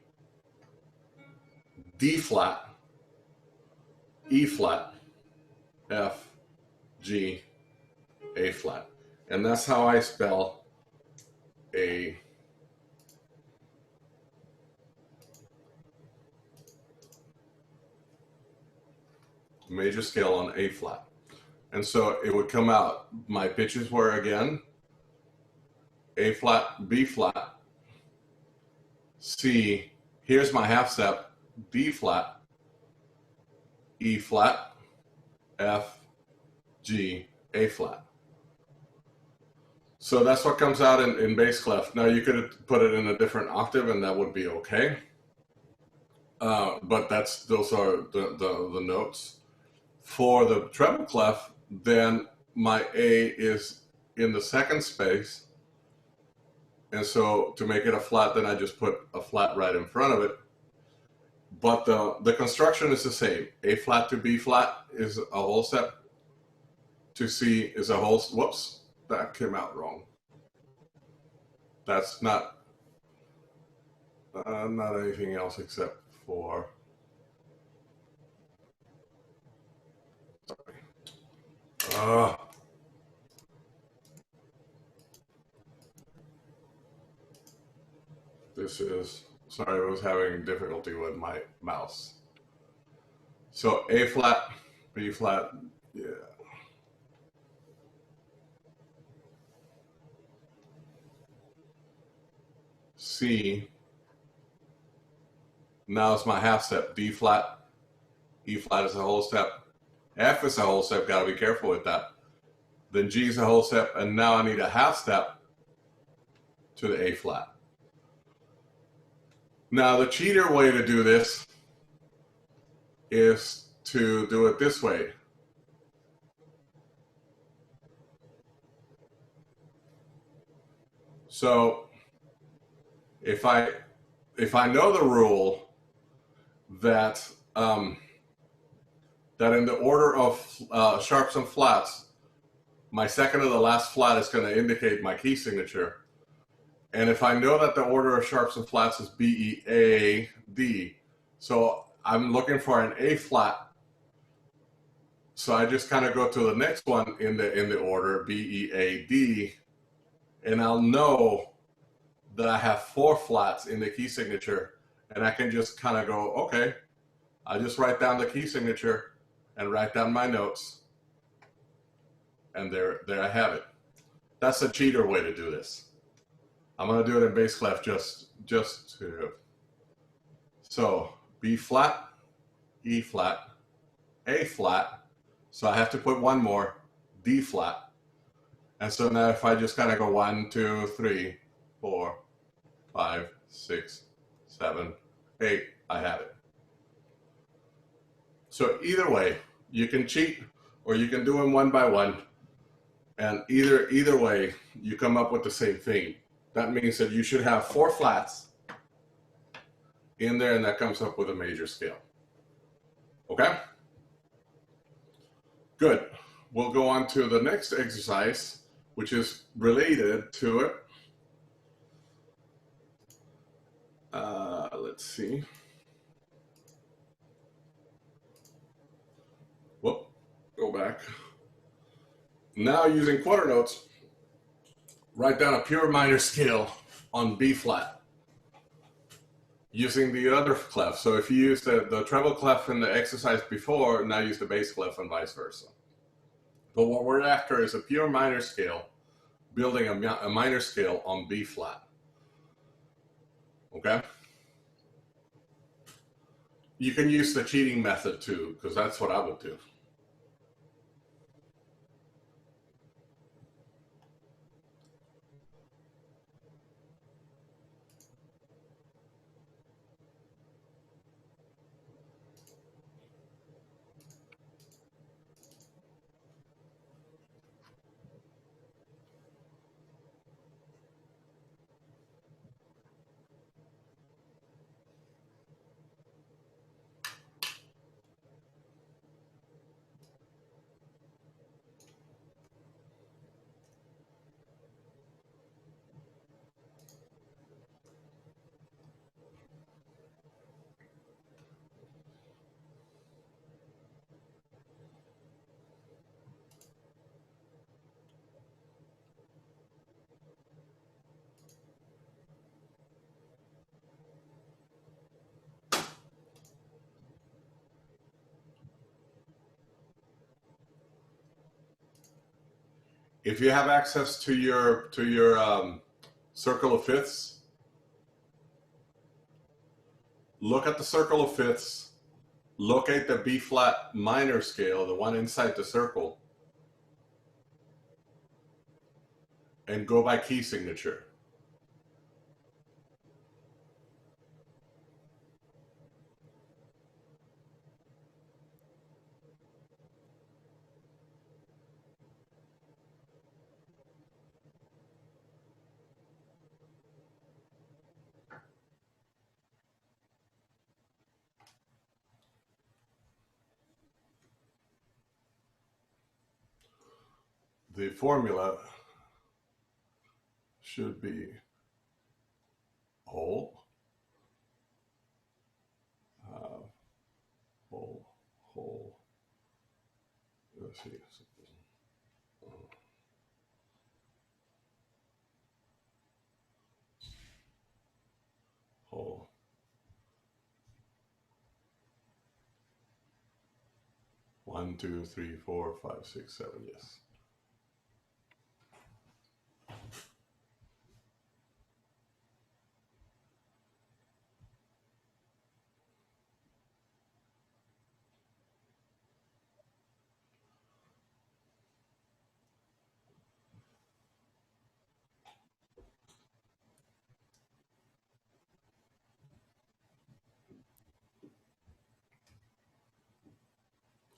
D flat, E flat, F, G, A flat. And that's how I spell a major scale on A flat. And so it would come out, my pitches were again, A flat, B flat, C, here's my half step, D flat, E flat, F, G, A flat. So that's what comes out in bass clef. Now you could put it in a different octave and that would be okay. But those are the notes. For the treble clef, then my A is in the second space. And so to make it a flat, then I just put a flat right in front of it. But the construction is the same. A flat to B flat is a whole step. To C is a whole, whoops, that came out wrong. That's not anything else except for, sorry. This is, sorry, I was having difficulty with my mouse. So A flat, B flat, yeah. C. Now it's my half step. D flat, E flat is a whole step. F is a whole step, gotta be careful with that. Then G is a whole step, and now I need a half step to the A flat. Now the cheater way to do this is to do it this way. So if I know the rule that that in the order of sharps and flats, my second to the last flat is going to indicate my key signature. And if I know that the order of sharps and flats is B, E, A, D, so I'm looking for an A flat. So I just kind of go to the next one in the order, B, E, A, D, and I'll know that I have 4 flats in the key signature, and I can just kind of go, okay, I just write down the key signature and write down my notes, and there I have it. That's a cheater way to do this. I'm gonna do it in bass clef just to. So B flat, E flat, A flat. So I have to put one more, D flat. And so now if I just kind of go 1, 2, 3, 4, 5, 6, 7, 8, I have it. So either way, you can cheat or you can do them one by one. And either way, you come up with the same thing. That means that you should have 4 flats in there, and that comes up with a major scale. Okay? Good. We'll go on to the next exercise, which is related to it. Let's see. Whoop, go back. Now using quarter notes, write down a pure minor scale on B flat using the other clef. So if you use the treble clef in the exercise before, now use the bass clef and vice versa. But what we're after is a pure minor scale, building a minor scale on B flat. Okay? You can use the cheating method too, because that's what I would do. If you have access to your circle of fifths, look at the circle of fifths, locate the B flat minor scale, the one inside the circle, and go by key signature. The formula should be whole, whole, let's see, whole. One, two, three, four, five, six, 7, yes.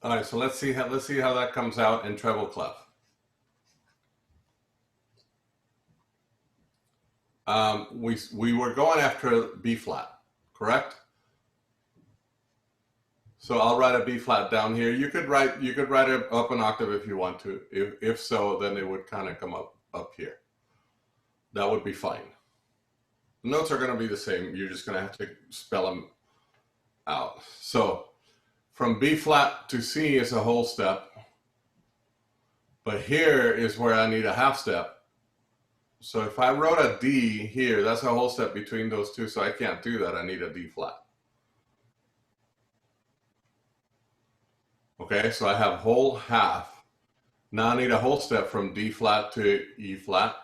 All right, so let's see how that comes out in treble clef. We were going after B flat, correct? So I'll write a B flat down here. You could write it up an octave if you want to. If so, then it would kind of come up here. That would be fine. The notes are going to be the same. You're just going to have to spell them out. So from B flat to C is a whole step, but here is where I need a half step. So if I wrote a D here, that's a whole step between those two, so I can't do that. I need a D flat. Okay, so I have whole half. Now I need a whole step from D flat to E flat,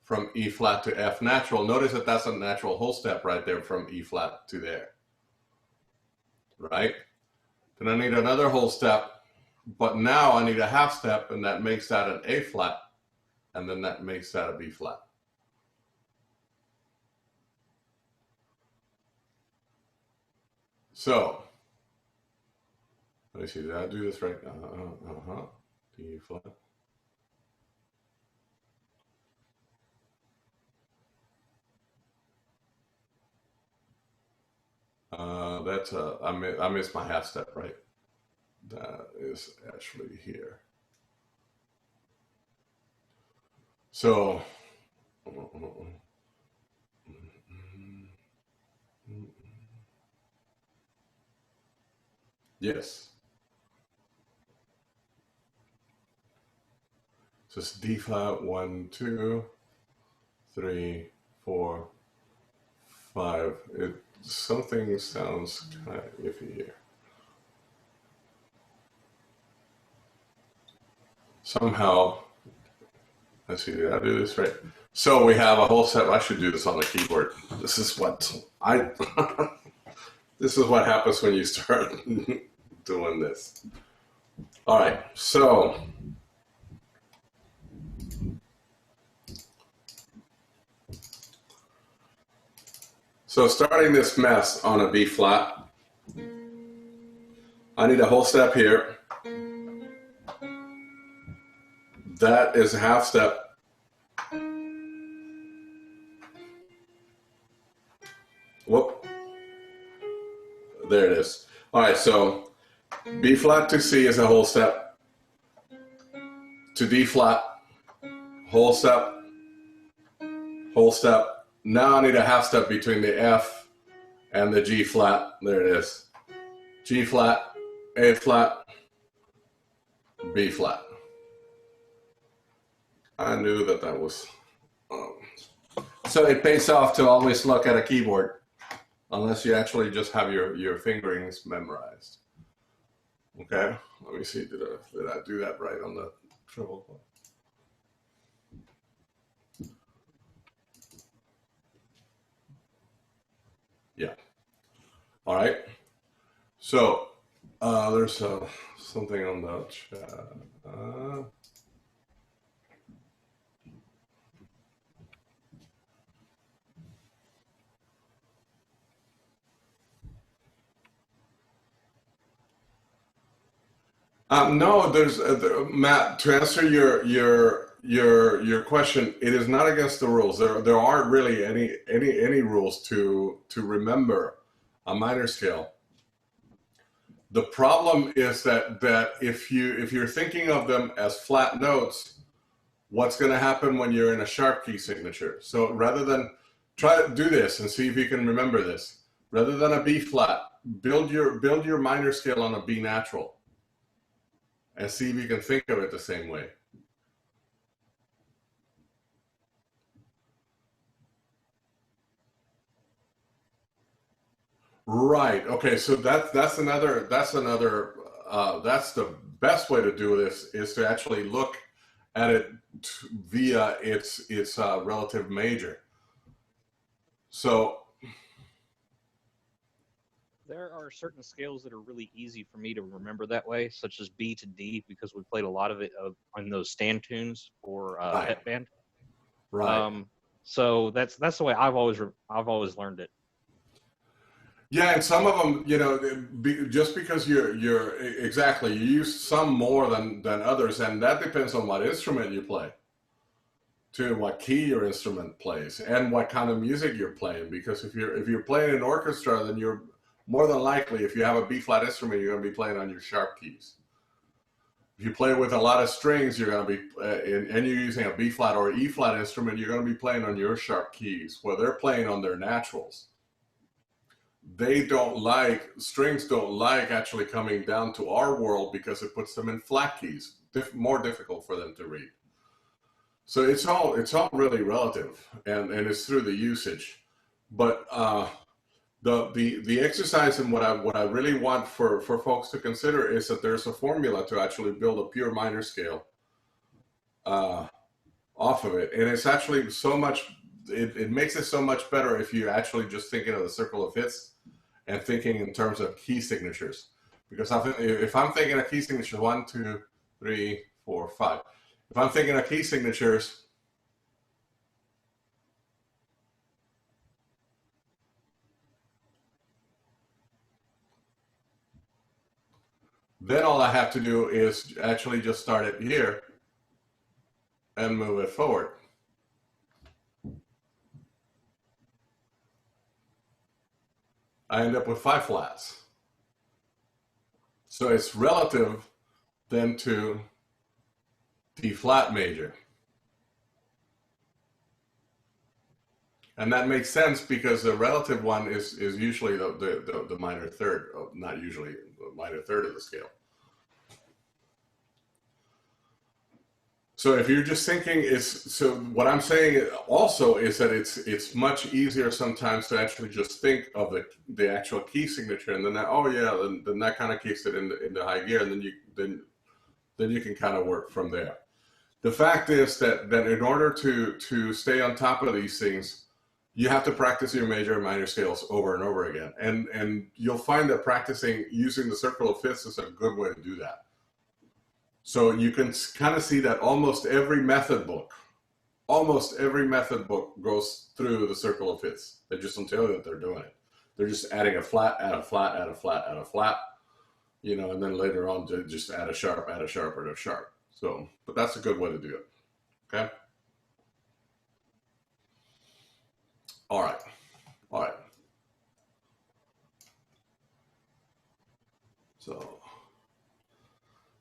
from E flat to F natural. Notice that that's a natural whole step right there from E flat to there, right? Then I need another whole step, but now I need a half step, and that makes that an A flat, and then that makes that a B flat. So, let me see, did I do this right? D flat. That's I missed my half step, right? That is actually here. So, yes. So it's D flat, 1, 2, 3, 4, 5. Something sounds kind of iffy here. Somehow, let's see, did I do this right? So we have a whole set. I should do this on the keyboard. This is what this is what happens when you start doing this. All right, so starting this mess on a B flat, I need a whole step here. That is a half step. Whoop. There it is. All right, so B flat to C is a whole step. To D flat, whole step, whole step. Now I need a half step between the F and the G flat. There it is. G flat, A flat, B flat. I knew that was... So it pays off to always look at a keyboard, unless you actually just have your fingerings memorized. Okay, let me see, did I do that right on the treble clef? Yeah. All right. So there's something on the chat. No, there's Matt. To answer your question, it is not against the rules. There aren't really any rules to remember a minor scale. The problem is that if you're thinking of them as flat notes, what's going to happen when you're in a sharp key signature? So rather than try to do this and see if you can remember this, rather than a B flat, build your minor scale on a B natural. And see if you can think of it the same way. Right. Okay. So that's the best way to do this is to actually look at it via its relative major. So there are certain scales that are really easy for me to remember that way, such as B to D, because we played a lot of it on those stand tunes for right. headband. Right. So that's the way I've always learned it. Yeah, and some of them, you know, just because you're exactly, you use some more than others, and that depends on what instrument you play, to what key your instrument plays, and what kind of music you're playing. Because if you're playing an orchestra, then you're more than likely, if you have a B flat instrument, you're going to be playing on your sharp keys. If you play with a lot of strings, you're going to be, and you're using a B flat or E flat instrument, you're going to be playing on your sharp keys, where they're playing on their naturals. They don't like, strings don't like actually coming down to our world because it puts them in flat keys, more difficult for them to read. So it's all really relative, and it's through the usage. But the exercise, and what I really want for folks to consider is that there's a formula to actually build a pure minor scale off of it, and it's actually so much. It makes it so much better if you actually just thinking of the circle of fifths and thinking in terms of key signatures. Because if I'm thinking of key signatures, 1, 2, 3, 4, 5. If I'm thinking of key signatures, then all I have to do is actually just start it here and move it forward. I end up with 5 flats. So it's relative then to D flat major. And that makes sense because the relative one is usually the minor third, not usually, the minor third of the scale. So if you're just thinking, so what I'm saying also is that it's much easier sometimes to actually just think of the actual key signature, and then then that kind of kicks it into high gear, and then you can kind of work from there. The fact is that in order to stay on top of these things, you have to practice your major and minor scales over and over again, and you'll find that practicing using the circle of fifths is a good way to do that. So you can kind of see that almost every method book goes through the circle of fifths. They just don't tell you that they're doing it. They're just adding a flat, add a flat, add a flat, add a flat, you know, and then later on to just add a sharp, add a sharp, add a sharp. So, but that's a good way to do it. Okay. All right. All right. So.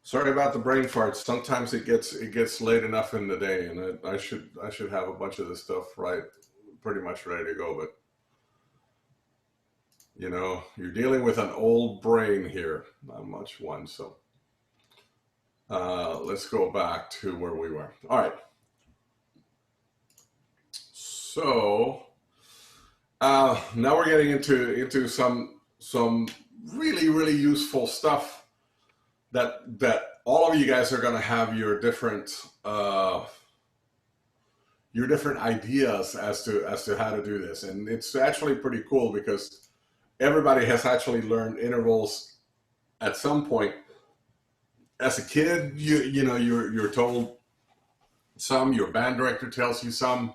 Sorry about the brain farts. Sometimes it gets late enough in the day, and I should have a bunch of this stuff pretty much ready to go. But you know, you're dealing with an old brain here, not much one. So let's go back to where we were. All right. So now we're getting into some really useful stuff. That all of you guys are going to have your different ideas as to how to do this, and it's actually pretty cool because everybody has actually learned intervals at some point. As a kid, you know you're told some. Your band director tells you some.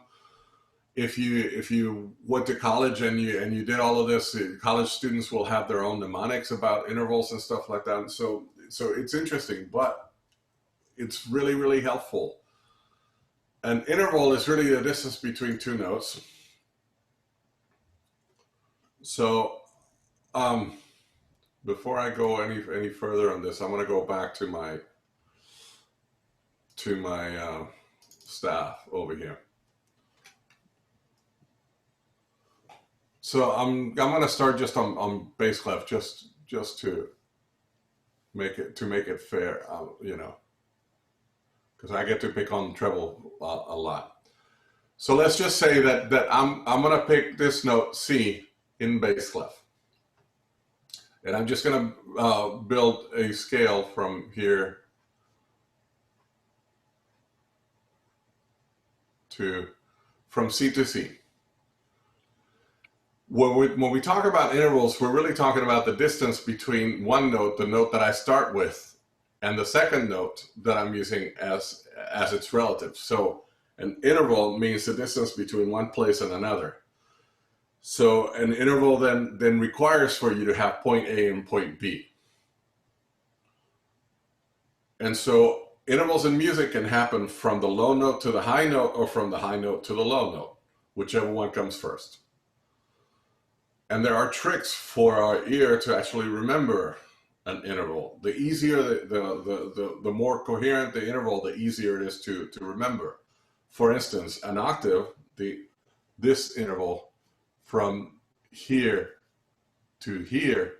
If you went to college and you did all of this, college students will have their own mnemonics about intervals and stuff like that. So it's interesting, but it's really helpful. An interval is really the distance between two notes. So before I go any further on this, I'm going to go back to my staff over here. So I'm going to start just on bass clef, just to make it fair, you know, because I get to pick on treble a lot. So let's just say that I'm going to pick this note C in bass clef, and I'm just going to build a scale from here from C to C. When we talk about intervals, we're really talking about the distance between one note, the note that I start with, and the second note that I'm using as its relative. So an interval means the distance between one place and another. So an interval then requires for you to have point A and point B. And so intervals in music can happen from the low note to the high note or from the high note to the low note, whichever one comes first. And there are tricks for our ear to actually remember an interval. The easier, the more coherent the interval, the easier it is to remember. For instance, an octave, this interval from here to here,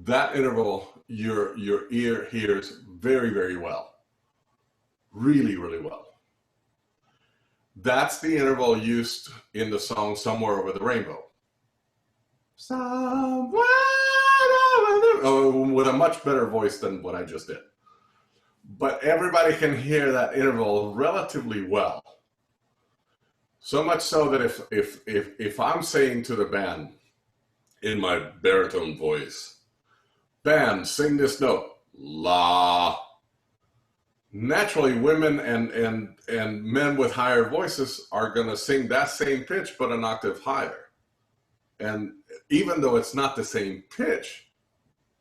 that interval your ear hears very, very well. Really, really well. That's the interval used in the song Somewhere Over the Rainbow. Somewhere over the, with a much better voice than what I just did. But everybody can hear that interval relatively well. So much so that if I'm saying to the band in my baritone voice, band, sing this note, la. Naturally, women and men with higher voices are going to sing that same pitch, but an octave higher. And even though it's not the same pitch,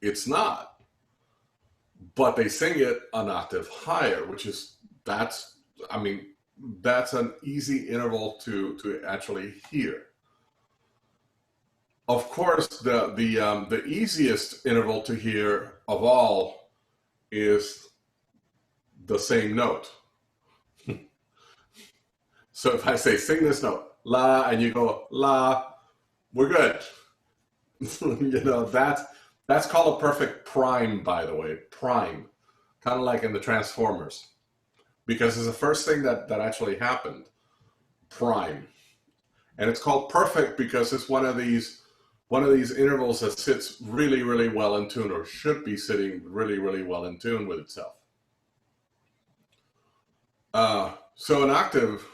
it's not. But they sing it an octave higher, which is, that's an easy interval to actually hear. Of course, the easiest interval to hear of all is the same note. So if I say sing this note, la, and you go la, we're good. You know, that's called a perfect prime, by the way, prime, kind of like in the Transformers, because it's the first thing that actually happened, prime. And it's called perfect because it's one of these intervals that sits really, really well in tune, or should be sitting really, really well in tune with itself. So an octave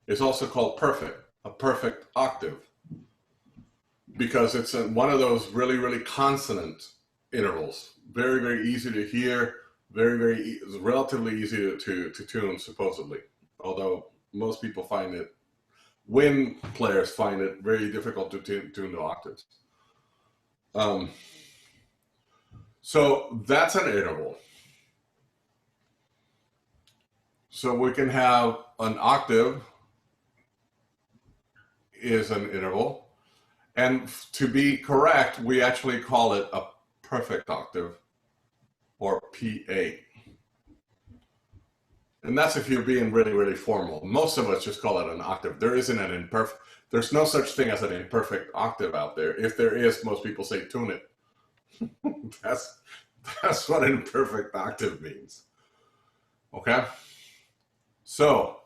is also called perfect, a perfect octave, because it's one of those really, really consonant intervals. Very, very easy to hear, very, relatively easy to tune, supposedly. Although most people find it, wind players find it very difficult to tune the octaves. So that's an interval. So we can have an octave is an interval. And to be correct, we actually call it a perfect octave, or PA. And that's if you're being really, really formal. Most of us just call it an octave. There isn't an imperfect, there's no such thing as an imperfect octave out there. If there is, most people say tune it. That's what an imperfect octave means. Okay? So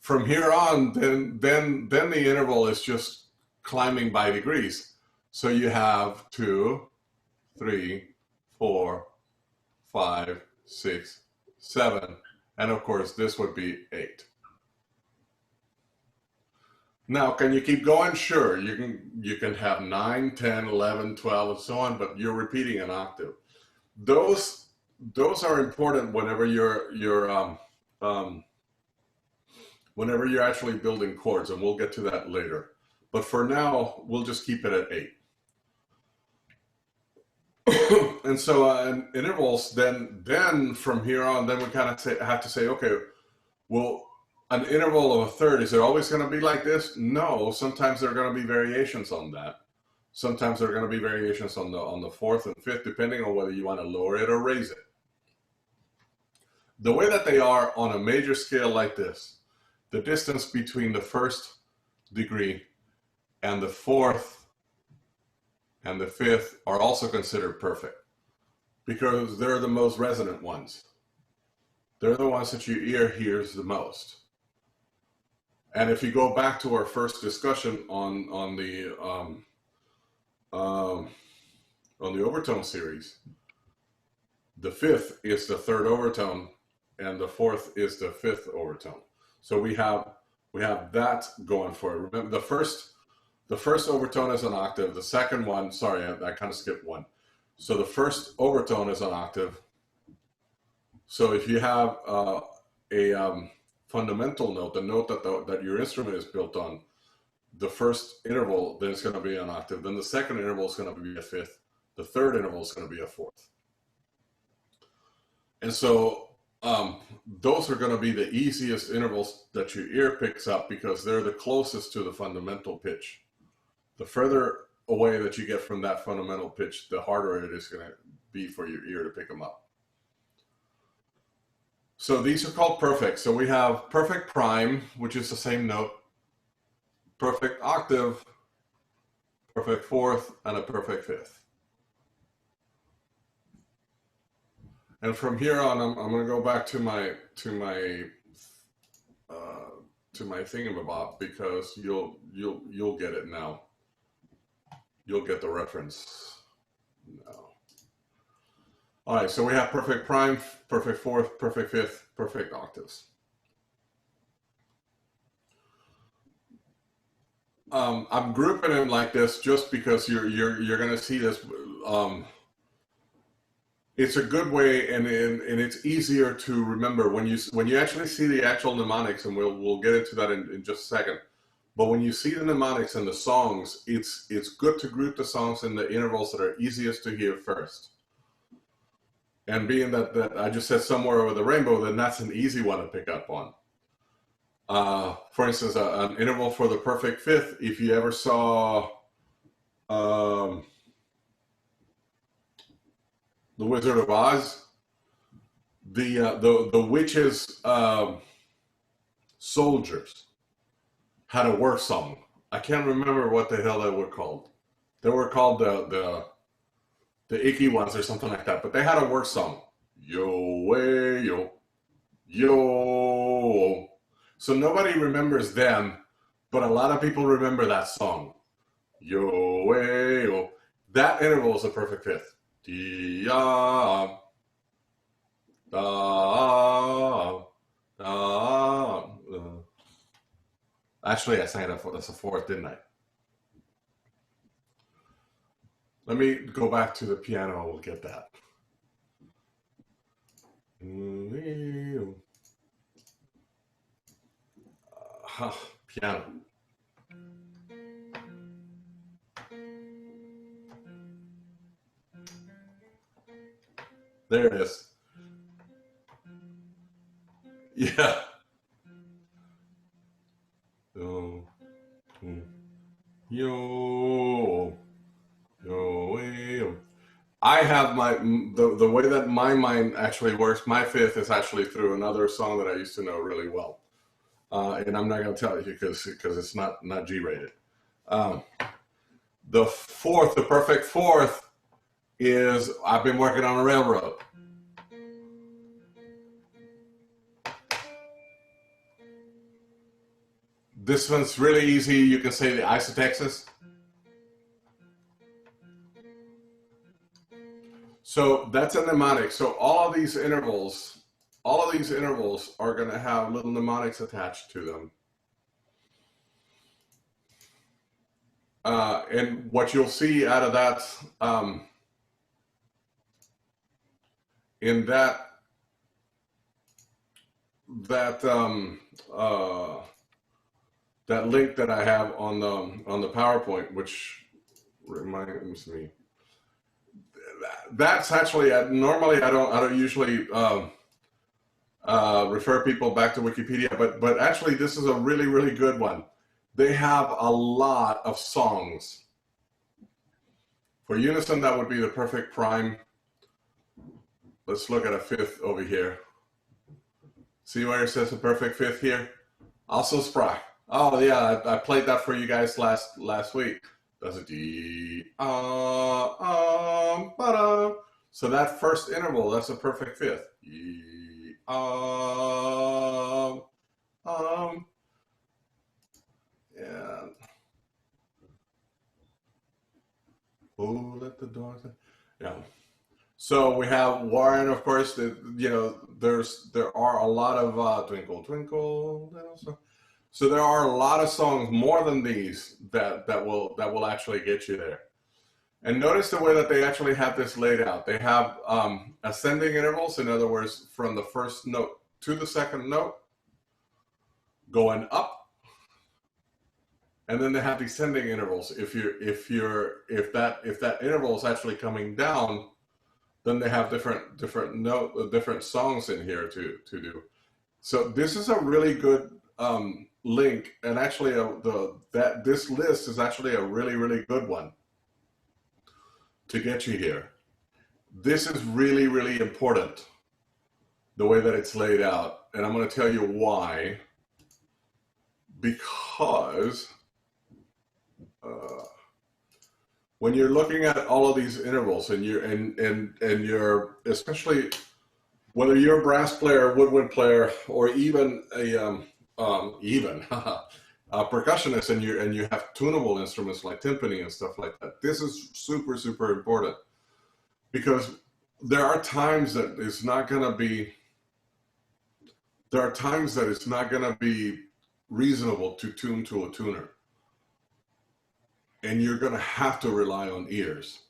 from here on, then the interval is just climbing by degrees. So you have 2, 3, 4, 5, 6, 7, and of course this would be 8. Now, can you keep going? Sure, you can have 9, 10, 11, 12, and so on, but you're repeating an octave. Those are important whenever whenever you're actually building chords, and we'll get to that later. But for now, we'll just keep it at 8. And so intervals, then from here on, then we kind of have to say, okay, well, an interval of a third, is it always going to be like this? No, sometimes there are going to be variations on that. Sometimes there are going to be variations on the fourth and fifth, depending on whether you want to lower it or raise it. The way that they are on a major scale like this, the distance between the first degree and the fourth and the fifth are also considered perfect because they're the most resonant ones. They're the ones that your ear hears the most. And if you go back to our first discussion on the overtone series, the fifth is the third overtone and the fourth is the fifth overtone. So we have that going for it. Remember, the first overtone is an octave. The second one, sorry, I kind of skipped one. So the first overtone is an octave. So if you have a fundamental note, the note that your instrument is built on, the first interval, then it's going to be an octave. Then the second interval is going to be a fifth. The third interval is going to be a fourth. And so those are going to be the easiest intervals that your ear picks up because they're the closest to the fundamental pitch. The further away that you get from that fundamental pitch, the harder it is going to be for your ear to pick them up. So these are called perfect. So we have perfect prime, which is the same note, perfect octave, perfect fourth, and a perfect fifth. And from here on, I'm going to go back to my thingamabob because you'll get it now. You'll get the reference now. All right, so we have perfect prime, perfect fourth, perfect fifth, perfect octaves. I'm grouping them like this just because you're going to see this. It's a good way, and it's easier to remember when you actually see the actual mnemonics, and we'll get into that in just a second. But when you see the mnemonics and the songs, it's good to group the songs in the intervals that are easiest to hear first. And being that I just said somewhere over the rainbow, then that's an easy one to pick up on. For instance, an interval for the perfect fifth. If you ever saw The Wizard of Oz, the witches' soldiers had a work song. I can't remember what the hell they were called. They were called the icky ones or something like that, but they had a work song. Yo, way, yo, yo. So nobody remembers them, but a lot of people remember that song. Yo, way, yo. That interval is a perfect fifth. Da, da, da. Actually, I sang it as a fourth, didn't I? Let me go back to the piano. We'll get that. Piano. There it is. Yeah. Yo, yo, yo. I have the way that my mind actually works. My fifth is actually through another song that I used to know really well, and I'm not going to tell you because it's not G-rated. The fourth, the perfect fourth, is I've been working on a railroad. This one's really easy. You can say the Ice of Texas. So that's a mnemonic. So all of these intervals are going to have little mnemonics attached to them. And what you'll see out of that, in that link that I have on the PowerPoint, which reminds me, that's actually normally I don't usually refer people back to Wikipedia, but actually this is a really good one. They have a lot of songs. For unison, that would be the perfect prime. Let's look at a fifth over here. See where it says the perfect fifth here? Also Sprach. Oh yeah, I played that for you guys last week. That's a D, ba-da. So that first interval, that's a perfect fifth. E, and oh, let the dogs. Yeah. So we have Warren, of course. There are a lot of Twinkle Twinkle Little Star. So there are a lot of songs, more than these, that will actually get you there. And notice the way that they actually have this laid out. They have ascending intervals, in other words, from the first note to the second note, going up, And then they have descending intervals. If that interval is actually coming down, then they have different songs in here to do. So this is a really good link, and actually this list is actually a really good one to get you here. This is really important, the way that it's laid out, and I'm going to tell you why. Because when you're looking at all of these intervals, and you're especially whether you're a brass player, woodwind player, or even a percussionist, and you have tunable instruments like timpani and stuff like that, this is super important, because there are times that it's not going to be reasonable to tune to a tuner, and you're going to have to rely on ears.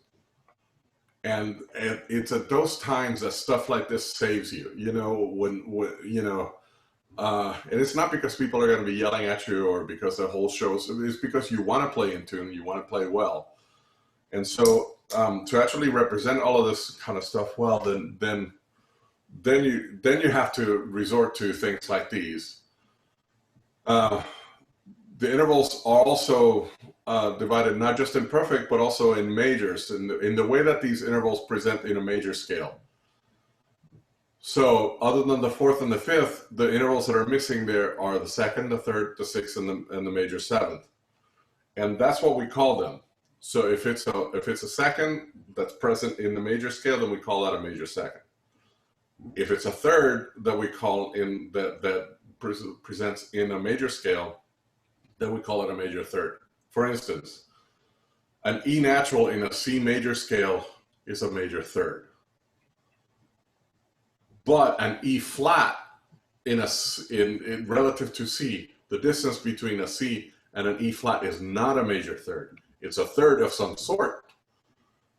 And it's at those times that stuff like this saves you. And it's not because people are going to be yelling at you or because the whole show's. It's because you want to play in tune, you want to play well, and so to actually represent all of this kind of stuff well, then you have to resort to things like these. The intervals are also divided not just in perfect, but also in majors, in the way that these intervals present in a major scale. So other than the fourth and the fifth, the intervals that are missing there are the second, the third, the sixth, and the major seventh. And that's what we call them. So if it's a second that's present in the major scale, then we call that a major second. If it's a third that we call in that presents in a major scale, then we call it a major third. For instance, an E natural in a C major scale is a major third. But an E flat in relative to C, the distance between a C and an E flat is not a major third. It's a third of some sort,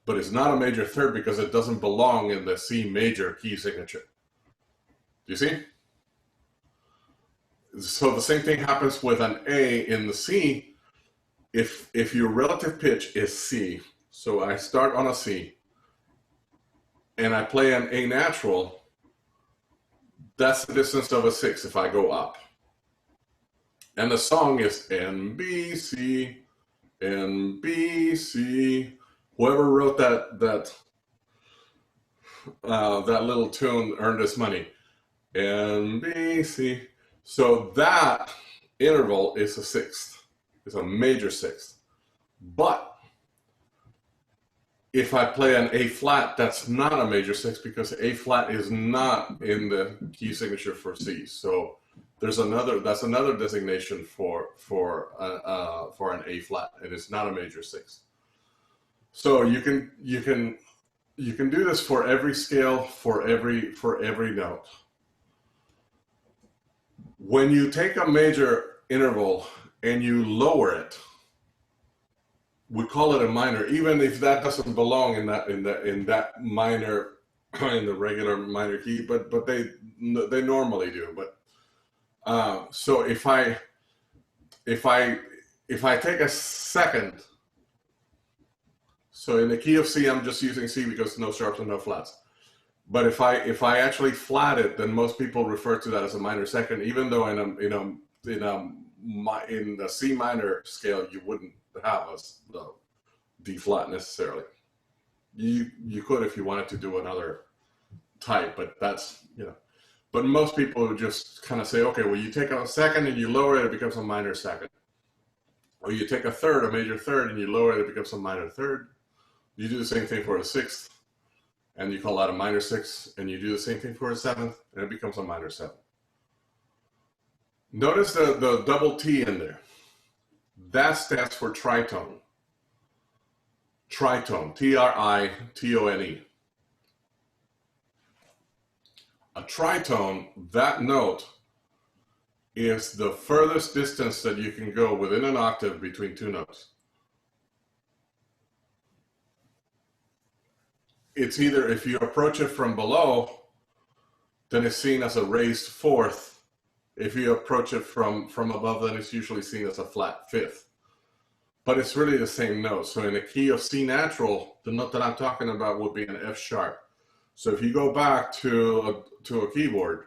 but it's not a major third because it doesn't belong in the C major key signature. Do you see? So the same thing happens with an A in the C. If your relative pitch is C, so I start on a C and I play an A natural, that's the distance of a 6 if I go up. And the song is NBC, NBC. Whoever wrote that little tune earned his money. NBC. So that interval is a sixth. It's a major sixth. But if I play an A flat, that's not a major sixth because A flat is not in the key signature for C. So that's another designation for an A flat, and it's not a major sixth. So you can do this for every scale, for every note. When you take a major interval and you lower it, we call it a minor, even if that doesn't belong in that minor, in the regular minor key, but they normally do. But so if I take a second, so in the key of C, I'm just using C because no sharps and no flats. But if I actually flat it, then most people refer to that as a minor second, even though in the C minor scale you wouldn't have the D flat necessarily. You could if you wanted to do another type, but that's But most people would just kind of say, okay, well, you take a second and you lower it, it becomes a minor second. Or you take a third, a major third, and you lower it, it becomes a minor third. You do the same thing for a sixth, and you call that a minor sixth, and you do the same thing for a seventh, and it becomes a minor seventh. Notice the double T in there. That stands for tritone. Tritone, Tritone. A tritone, that note, is the furthest distance that you can go within an octave between two notes. It's either, if you approach it from below, then it's seen as a raised fourth. If you approach it from above, then it's usually seen as a flat fifth. but it's really the same note. So in the key of C natural, the note that I'm talking about would be an F sharp. So if you go back to a keyboard,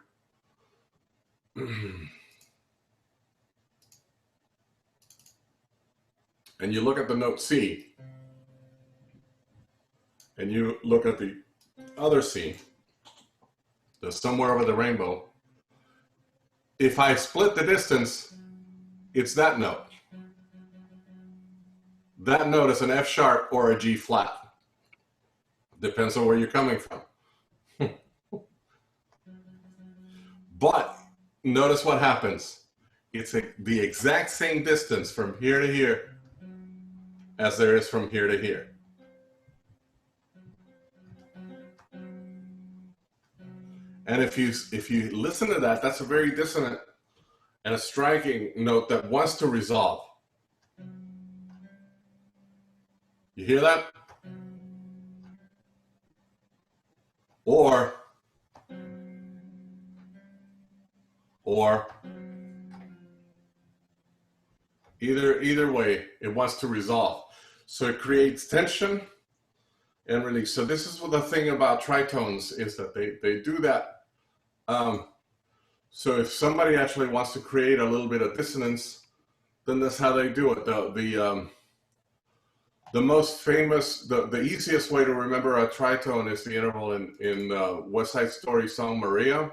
and you look at the note C, and you look at the other C, the somewhere over the rainbow, if I split the distance, it's that note. That note is an F sharp or a G flat. Depends on where you're coming from. But notice what happens. It's the exact same distance from here to here as there is from here to here. And if you listen to that, that's a very dissonant and a striking note that wants to resolve. You hear that? Or either way, it wants to resolve. So it creates tension and release. So this is what the thing about tritones is, that they do that. So if somebody actually wants to create a little bit of dissonance, then that's how they do it. The most famous, the easiest way to remember a tritone is the interval in West Side Story song Maria,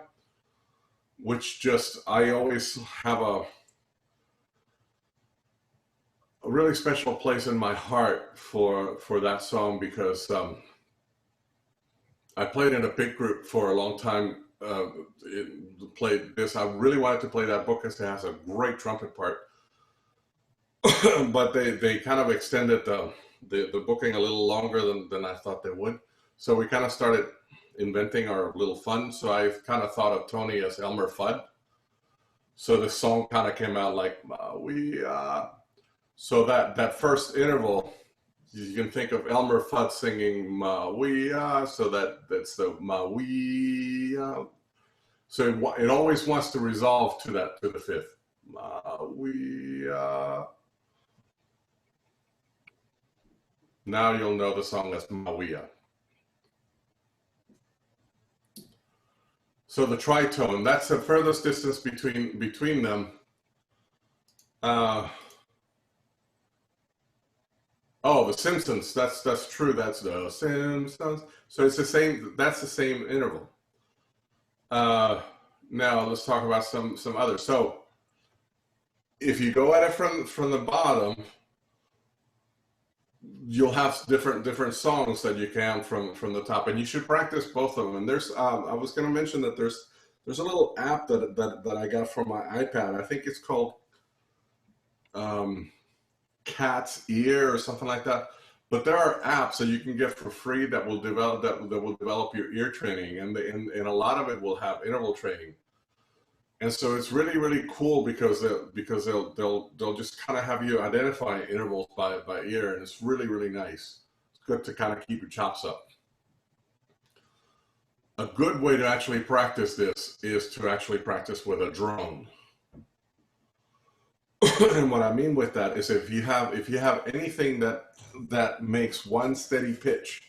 which just, I always have a really special place in my heart for that song, because I played in a big group for a long time. Played this. I really wanted to play that book because it has a great trumpet part, but they kind of extended the booking a little longer than I thought they would. So we kind of started inventing our little fun. So I kind of thought of Tony as Elmer Fudd. So the song kind of came out like so that first interval, you can think of Elmer Fudd singing so that's the so it always wants to resolve to the fifth. Now you'll know the song as Mawia. So the tritone, that's the furthest distance between them. Oh, The Simpsons. That's true. That's The Simpsons. So it's the same. That's the same interval. Now let's talk about some others. So if you go at it from the bottom, you'll have different songs that you can from the top, and you should practice both of them. And there's I was going to mention that there's a little app that I got from my iPad. I think it's called Cat's Ear or something like that. But there are apps that you can get for free that will develop your ear training, and a lot of it will have interval training. And so it's really, really cool because they'll just kind of have you identify intervals by ear, and it's really, really nice. It's good to kind of keep your chops up. A good way to actually practice this is to actually practice with a drone. And what I mean with that is if you have anything that makes one steady pitch,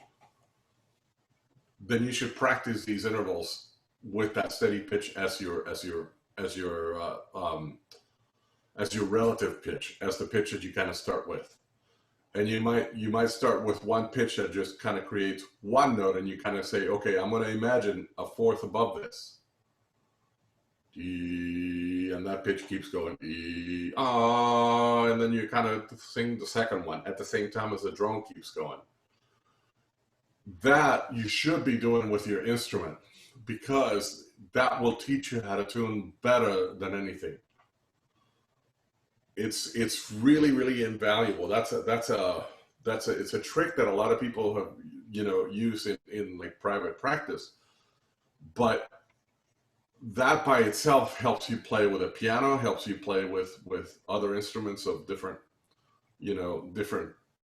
then you should practice these intervals with that steady pitch as your relative pitch, as the pitch that you kind of start with. And you might start with one pitch that just kind of creates one note, and you kind of say, okay, I'm going to imagine a fourth above this. And that pitch keeps going, and then you kind of sing the second one at the same time as the drone keeps going. That you should be doing with your instrument, because that will teach you how to tune better than anything. It's really, really invaluable. It's a trick that a lot of people have used in like private practice, but that by itself helps you play with a piano, helps you play with other instruments of different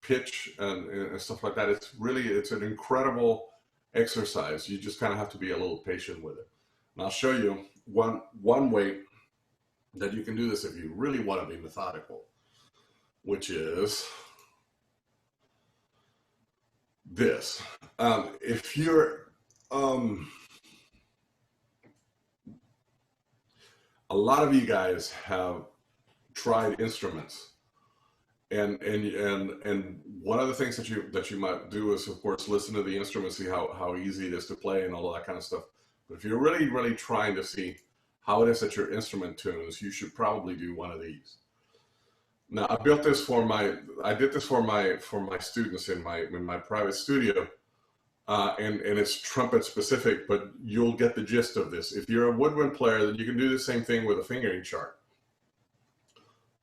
pitch and stuff like that. It's an incredible exercise. You just kind of have to be a little patient with it. And I'll show you one way that you can do this if you really want to be methodical. which is this. If you're, a lot of you guys have tried instruments, and one of the things that you might do is, of course, listen to the instrument, see how easy it is to play and all of that kind of stuff. But if you're really trying to see how it is that your instrument tunes, you should probably do one of these. Now, I did this for my students in my private studio, and it's trumpet specific, but you'll get the gist of this. If you're a woodwind player, then you can do the same thing with a fingering chart.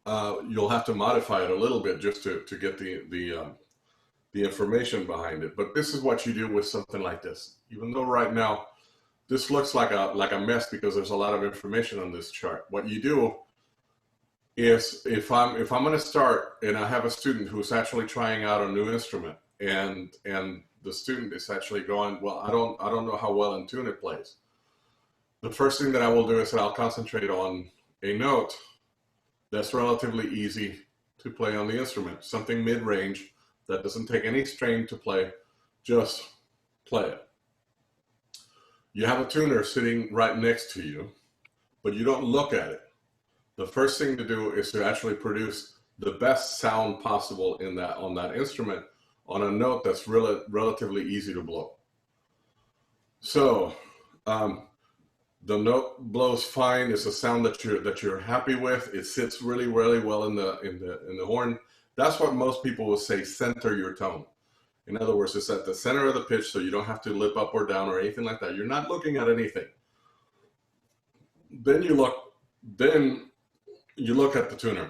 You'll have to modify it a little bit just to get the information behind it. But this is what you do with something like this. Even though right now this looks like a mess because there's a lot of information on this chart. What you do is, if I'm going to start and I have a student who's actually trying out a new instrument, and the student is actually going, well, I don't know how well in tune it plays. The first thing that I will do is that I'll concentrate on a note that's relatively easy to play on the instrument, something mid-range that doesn't take any strain to play, just play it. You have a tuner sitting right next to you, but you don't look at it. The first thing to do is to actually produce the best sound possible on that instrument on a note that's relatively easy to blow. So the note blows fine. It's a sound that you're happy with. It sits really well in the horn. That's what most people will say, center your tone. In other words, it's at the center of the pitch, so you don't have to lip up or down or anything like that. You're not looking at anything. Then you look at the tuner,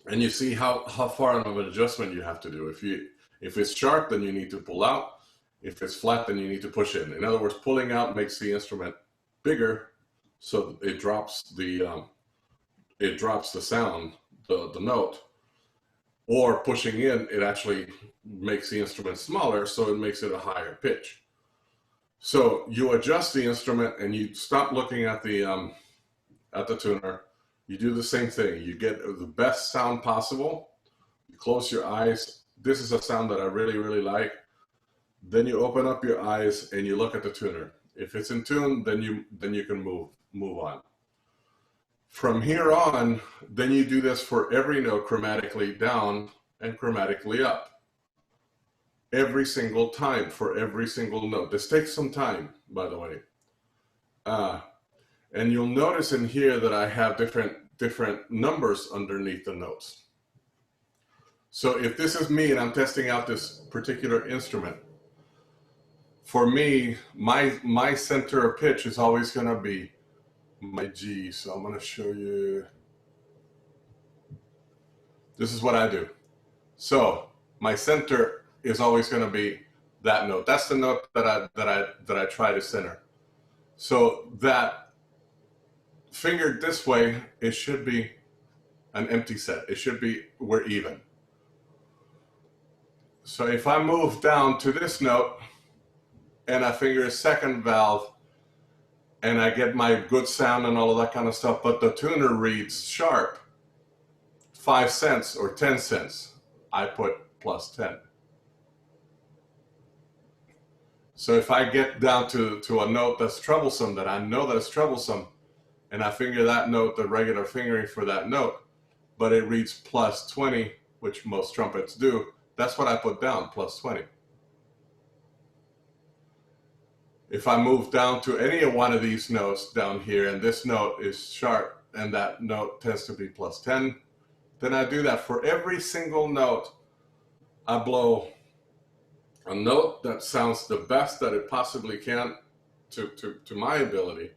and you see how far of an adjustment you have to do. If it's sharp, then you need to pull out. If it's flat, then you need to push in. In other words, pulling out makes the instrument bigger, so it drops the sound, the note. Or pushing in, it actually makes the instrument smaller, so it makes it a higher pitch. So you adjust the instrument and you stop looking at the tuner. You do the same thing. You get the best sound possible. You close your eyes. This is a sound that I really like. Then you open up your eyes and you look at the tuner. If it's in tune, then you can move on. From here on, then you do this for every note chromatically down and chromatically up. Every single time for every single note. This takes some time, by the way. And you'll notice in here that I have different numbers underneath the notes. So if this is me and I'm testing out this particular instrument, for me, my center of pitch is always going to be my G. So I'm going to show you. This is what I do. So my center is always going to be that note. That's the note that I try to center. So that fingered this way, it should be an empty set. It should be, we're even. So if I move down to this note and I finger a second valve, and I get my good sound and all of that kind of stuff, but the tuner reads sharp, 5 cents or 10 cents, I put plus 10. So if I get down to a note that's troublesome, that I know that it's troublesome, and I finger that note, the regular fingering for that note, but it reads plus 20, which most trumpets do, that's what I put down, plus 20. If I move down to any one of these notes down here, and this note is sharp, and that note tends to be plus 10, then I do that for every single note. I blow a note that sounds the best that it possibly can to my ability,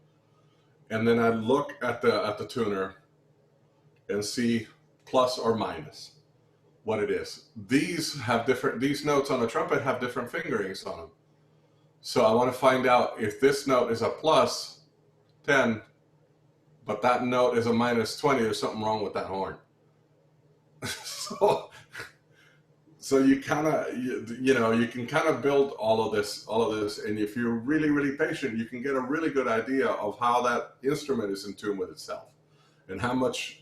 and then I look at the tuner and see plus or minus what it is. These notes on a trumpet have different fingerings on them. So I want to find out if this note is a plus 10, but that note is a minus 20, there's something wrong with that horn. So you kind of, you can kind of build all of this, and if you're really patient, you can get a really good idea of how that instrument is in tune with itself, and how much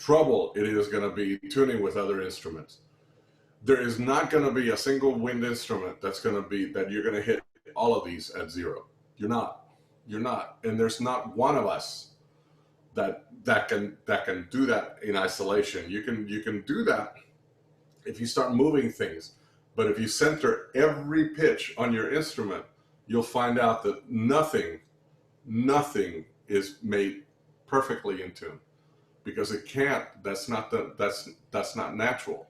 trouble it is going to be tuning with other instruments. There is not going to be a single wind instrument that you're going to hit all of these at 0. You're not, and there's not one of us that can do that in isolation. You can do that if you start moving things, but if you center every pitch on your instrument, you'll find out that nothing is made perfectly in tune, because it can't. That's not natural.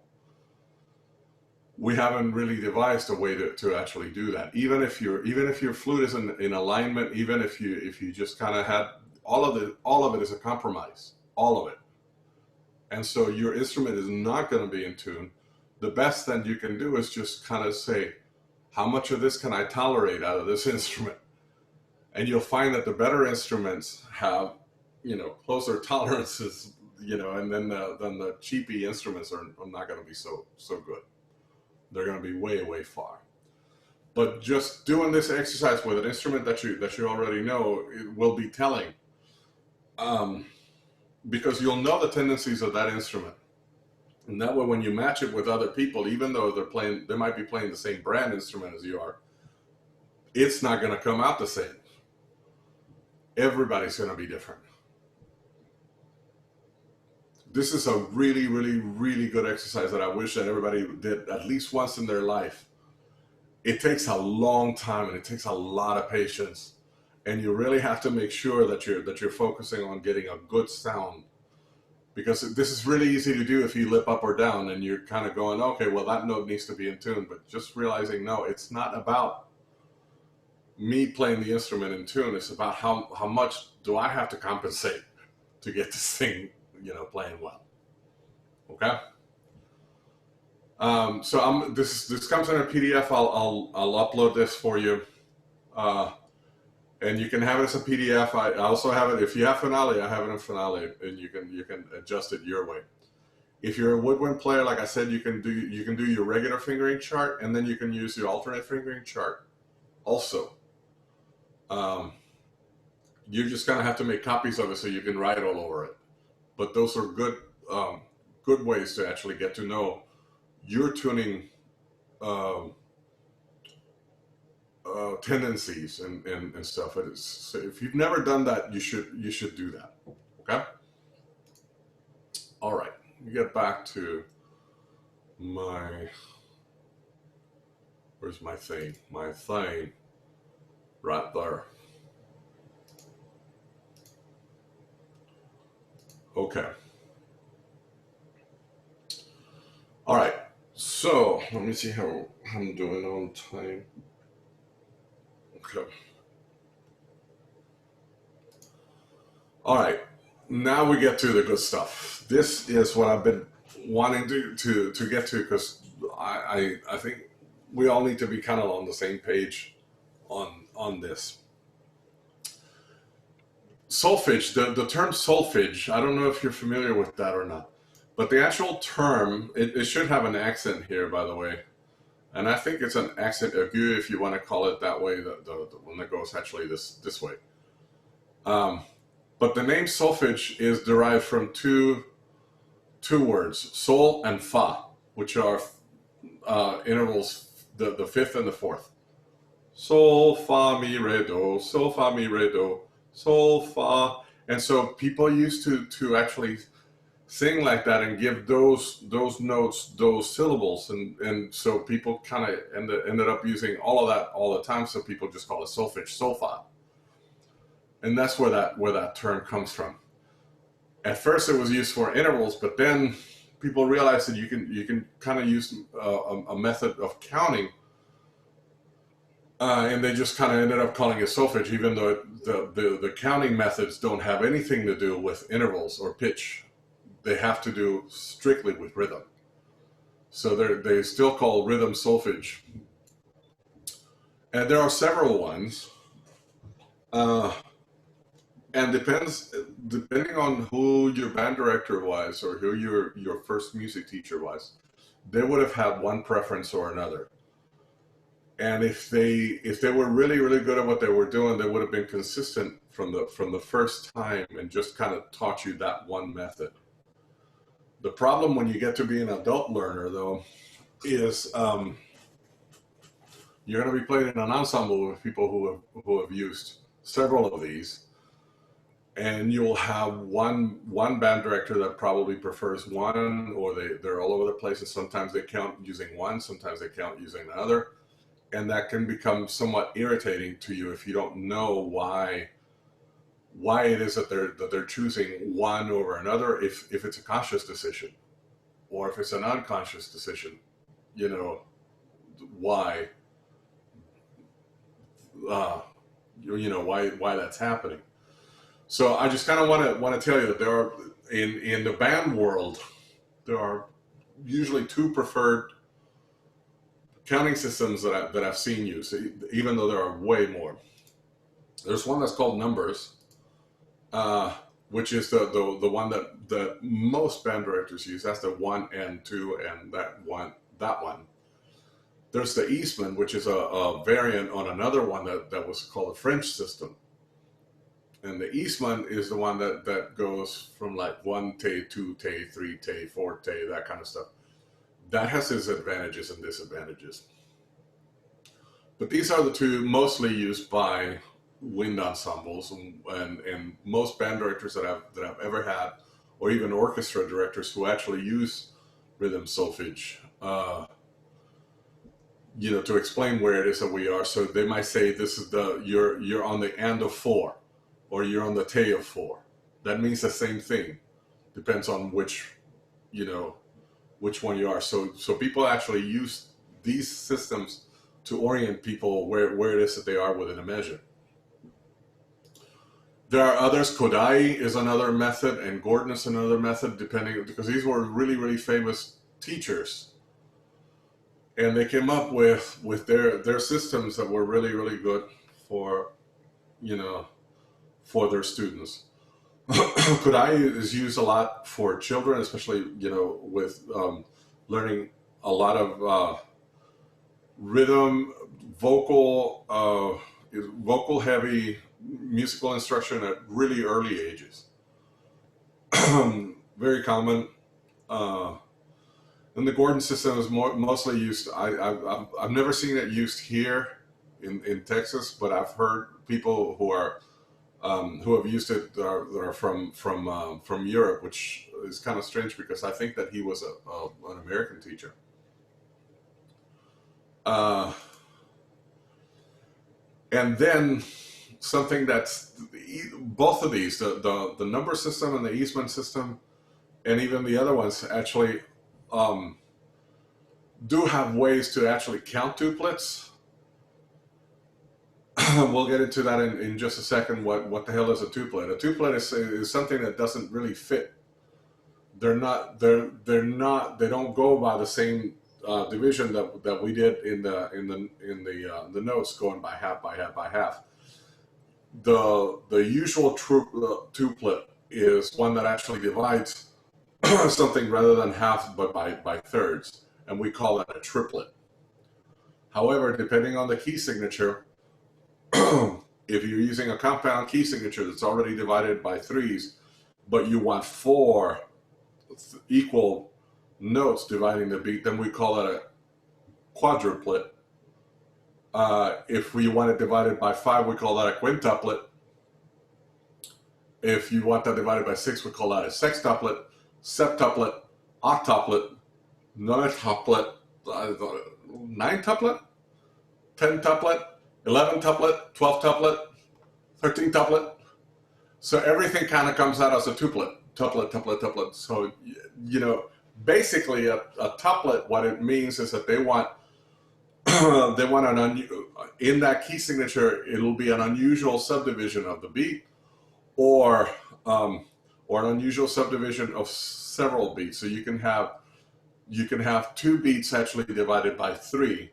We haven't really devised a way to actually do that. Even if your flute is in alignment, even if you just kind of had all of it is a compromise, all of it. And so your instrument is not going to be in tune. The best that you can do is just kind of say, how much of this can I tolerate out of this instrument? And you'll find that the better instruments have, closer tolerances, and then the cheapy instruments are not going to be so good. They're going to be way, way far. But just doing this exercise with an instrument that you already know, it will be telling. Because you'll know the tendencies of that instrument. And that way when you match it with other people, even though they might be playing the same brand instrument as you are, it's not going to come out the same. Everybody's going to be different. This is a really, really, really good exercise that I wish that everybody did at least once in their life. It takes a long time and it takes a lot of patience, and you really have to make sure that you're focusing on getting a good sound, because this is really easy to do if you lip up or down and you're kind of going, okay, well that note needs to be in tune, but just realizing, no, it's not about me playing the instrument in tune. It's about how much do I have to compensate to get this thing playing well. Okay. So this comes in a PDF. I'll upload this for you, and you can have it as a PDF. I also have it, if you have Finale, I have it in Finale, and you can adjust it your way. If you're a woodwind player, like I said, you can do your regular fingering chart, and then you can use your alternate fingering chart also. You're just gonna have to make copies of it so you can write all over it. But those are good ways to actually get to know your tuning tendencies and stuff. So if you've never done that, you should do that. Okay. All right. Let me get back to where's my thing? My thing right there. Okay. All right. So let me see how I'm doing on time. Okay. All right. Now we get to the good stuff. This is what I've been wanting to get to, because I think we all need to be kind of on the same page on this. Solfege, the term solfege, I don't know if you're familiar with that or not, but the actual term, it should have an accent here, by the way. And I think it's an accent aigu, if you want to call it that way, the one that goes actually this way. But the name solfege is derived from two words, sol and fa, which are intervals, the fifth and the fourth. Sol, fa, mi, re, do, sol, fa, mi, re, do, sol, fa. And so people used to actually sing like that and give those notes those syllables, and so people kind of ended up using all of that all the time, so people just call it solfege, solfa. And that's where that term comes from. At first it was used for intervals, but then people realized that you can kind of use a method of counting, and they just kind of ended up calling it solfege, even though the counting methods don't have anything to do with intervals or pitch. They have to do strictly with rhythm. So they still call rhythm solfege. And there are several ones. And depending on who your band director was or who your first music teacher was, they would have had one preference or another. And if they were really, really good at what they were doing, they would have been consistent from the first time and just kind of taught you that one method. The problem when you get to be an adult learner, though, is you're going to be playing in an ensemble with people who have used several of these, and you'll have one band director that probably prefers one, or they're all over the place, and sometimes they count using one, sometimes they count using another, and that can become somewhat irritating to you if you don't know why it is that they're choosing one over another, if it's a conscious decision, or if it's an unconscious decision, you know, why why that's happening. So I just kind of want to tell you that there are in the band world, there are usually two preferred counting systems that I've seen used, even though there are way more. There's one that's called numbers, which is the one that most band directors use. That's the 1 and 2 and that one. There's the Eastman, which is a variant on another one that was called a French system. And the Eastman is the one that goes from like 1 te, 2 te, 3 te, 4 te, that kind of stuff. That has its advantages and disadvantages. But these are the two mostly used by wind ensembles, and most band directors that I've ever had, or even orchestra directors who actually use rhythm solfege, to explain where it is that we are. So they might say this is you're on the and of 4, or you're on the te of 4. That means the same thing. Depends on which one you are. So people actually use these systems to orient people where it is that they are within a measure. There are others. Kodai is another method, and Gordon is another method, because these were really, really famous teachers. And they came up with their systems that were really, really good for their students. Kodai is used a lot for children, especially with learning a lot of rhythm, vocal heavy musical instruction at really early ages. Very common. And the Gordon system is mostly used. I've never seen it used here in Texas, but I've heard people who have used it that are from Europe, which is kind of strange because I think that he was an American teacher. And then something that's both of these, the number system and the Eastman system, and even the other ones actually do have ways to actually count duplets. We'll get into that in just a second. What the hell is a tuplet? A tuplet is something that doesn't really fit. They don't go by the same division that we did in the notes, going by half by half by half. The usual tuplet is one that actually divides something rather than half, but by thirds, and we call that a triplet. However, depending on the key signature, if you're using a compound key signature that's already divided by 3s, but you want 4 equal notes dividing the beat, then we call that a quadruplet. If we want it divided by 5, we call that a quintuplet. If you want that divided by 6, we call that a sextuplet, septuplet, octuplet, nonituplet, 9-tuplet, 10-tuplet, 11-tuplet, 12-tuplet, 13-tuplet. So everything kind of comes out as a tuplet, tuplet. So, basically a tuplet, what it means is that they want in that key signature, it'll be an unusual subdivision of the beat, or an unusual subdivision of several beats. So you can have 2 beats actually divided by 3,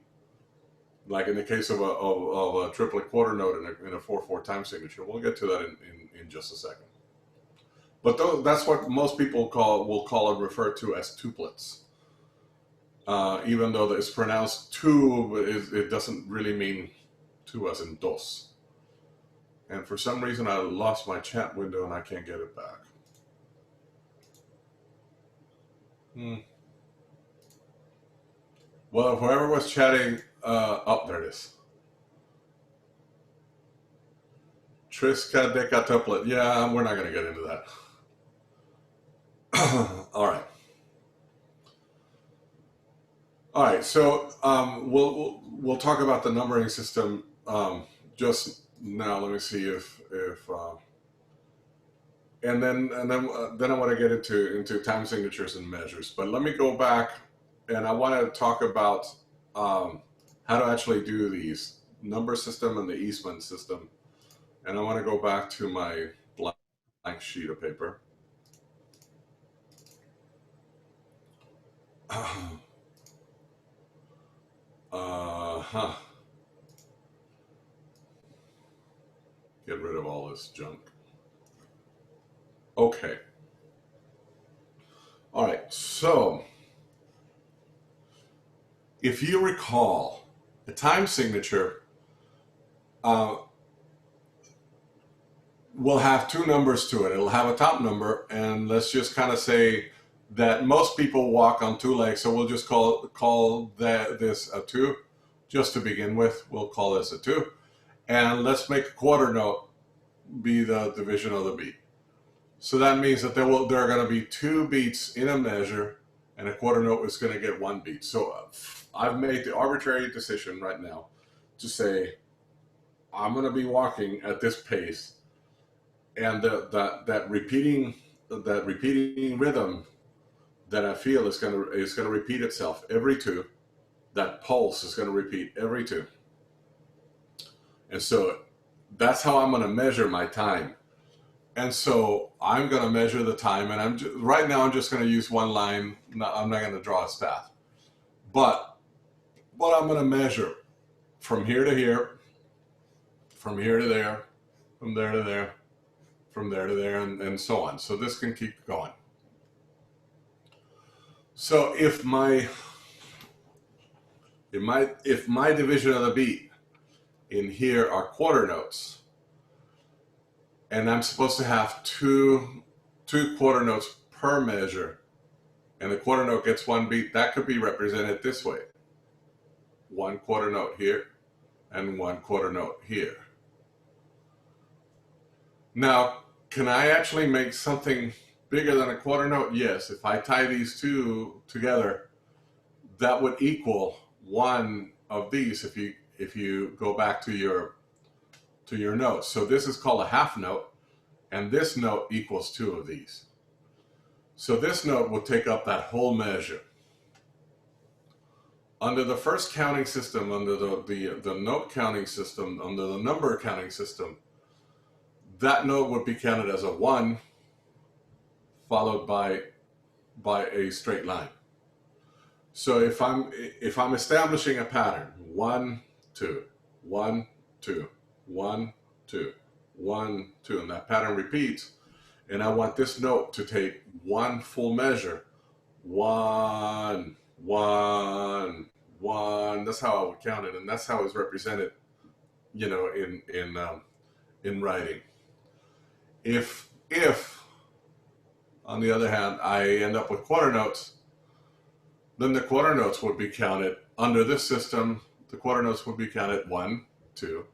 like in the case of a triplet quarter note in a 4/4 time signature. We'll get to that in just a second. But that's what most people will call and refer to as tuplets. Even though it's pronounced two, it doesn't really mean two as in dos. And for some reason, I lost my chat window and I can't get it back. Hmm. Well, whoever was chatting, oh, there it is. Trisca decatuplet. Yeah, we're not going to get into that. All right. All right. So we'll talk about the numbering system just now. Let me see if and then I want to get into time signatures and measures. But let me go back, and I want to talk about how to actually do these number system and the Eastman system. And I want to go back to my blank sheet of paper. Get rid of all this junk. Okay. All right. So, if you recall, a time signature will have two numbers to it. It'll have a top number, and let's just kind of say that most people walk on two legs, so we'll just call this a 2, just to begin with. We'll call this a 2, and let's make a quarter note be the division of the beat. So that means that there are going to be 2 beats in a measure, and a quarter note is going to get 1 beat. So I've made the arbitrary decision right now to say I'm going to be walking at this pace, and that repeating rhythm that I feel is going to repeat itself every 2. That pulse is going to repeat every 2, and so that's how I'm going to measure my time. And so I'm going to measure the time, and right now I'm just going to use one line. I'm not going to draw a staff, but I'm going to measure from here to here, from here to there, from there to there, from there to there, and so on. So this can keep going. So if my division of the beat in here are quarter notes, and I'm supposed to have two quarter notes per measure, and the quarter note gets 1 beat, that could be represented this way: 1 quarter note here and 1 quarter note here. Now, can I actually make something bigger than a quarter note? Yes. If I tie these 2 together, that would equal 1 of these if you go back to your notes. So this is called a half note, and this note equals 2 of these. So this note will take up that whole measure. Under the first counting system, under the note counting system, under the number counting system, that note would be counted as a 1 followed by a straight line. So if I'm establishing a pattern, 1 2 1 2 1 2 1 2, and that pattern repeats, and I want this note to take 1 full measure, 1 1 1. That's how I would count it, and that's how it's represented, in writing. If on the other hand I end up with quarter notes, then the quarter notes would be counted under this system. The quarter notes would be counted 1 2,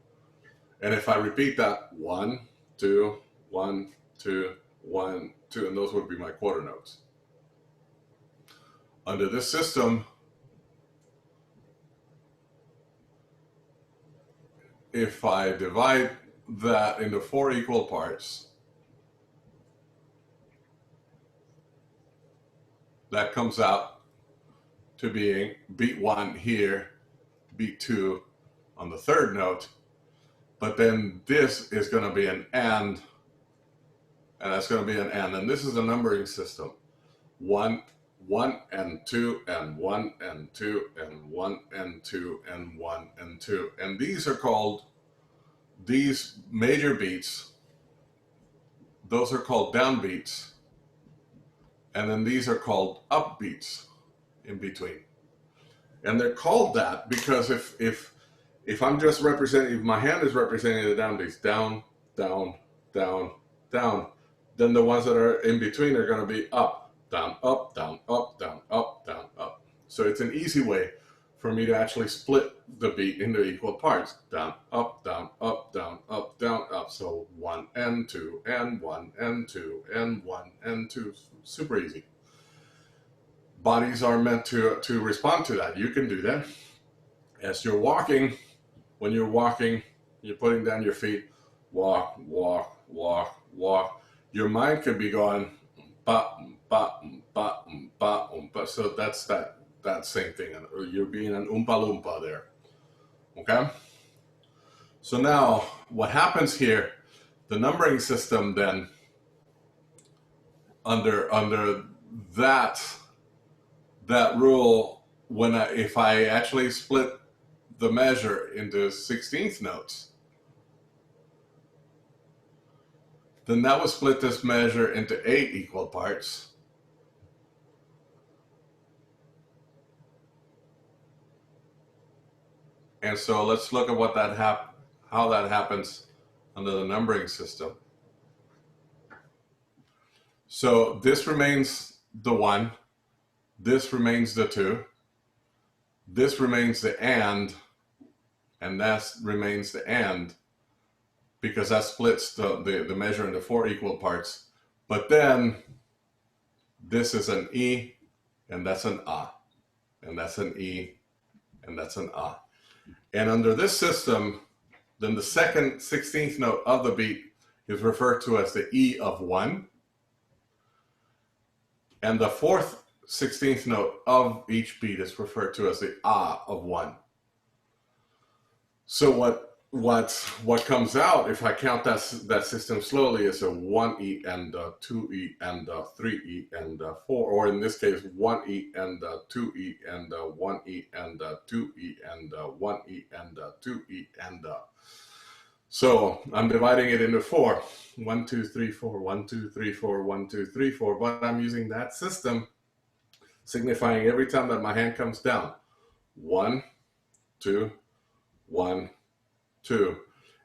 and if I repeat that 1 2 1 2 1 2, and those would be my quarter notes. Under this system, if I divide that into 4 equal parts, that comes out to being beat 1 here, beat 2 on the 3rd note, but then this is going to be an and that's going to be an and this is a numbering system: 1 1 and 2 and 1 and 2 and 1 and 2 and 1 and 2, and these are called, these major beats, those are called downbeats, and then these are called upbeats in between. And they're called that because if I'm just representing, if my hand is representing the downbeats, down, down, down, down, then the ones that are in between are going to be up, down, up, down, up, down, up, down, up. So it's an easy way for me to actually split the beat into equal parts. Down, up, down, up, down, up, down, up. So 1 and 2 and 1 and 2 and 1 and 2. Super easy. Bodies are meant to respond to that. You can do that. As you're walking, when you're walking, you're putting down your feet, walk, walk, walk, walk. Your mind could be going, ba, ba, ba, ba, ba. So that's that same thing. You're being an Oompa Loompa there. Okay? So now, what happens here, the numbering system then, under that rule, if I actually split the measure into 16th notes, then that would split this measure into 8 equal parts. And so let's look at what how that happens under the numbering system. So this remains the 1, this remains the 2, this remains the and that remains the and, because that splits the measure into 4 equal parts. But then this is an E, and that's an A, and that's an E, and that's an A. And under this system, then the second 16th note of the beat is referred to as the E of 1. And the fourth 16th note of each beat is referred to as the A of 1. So what comes out, if I count that system slowly, is a 1E and a 2E and a 3E and a 4, or in this case 1E and a 2E and a 1E and a 2E and a 1E and a 2E and a. So I'm dividing it into 4. 1, 2, 3, 4, 1, 2, 3, 4, 1, 2, 3, 4. But I'm using that system, signifying every time that my hand comes down. 1, 2, 1, 2.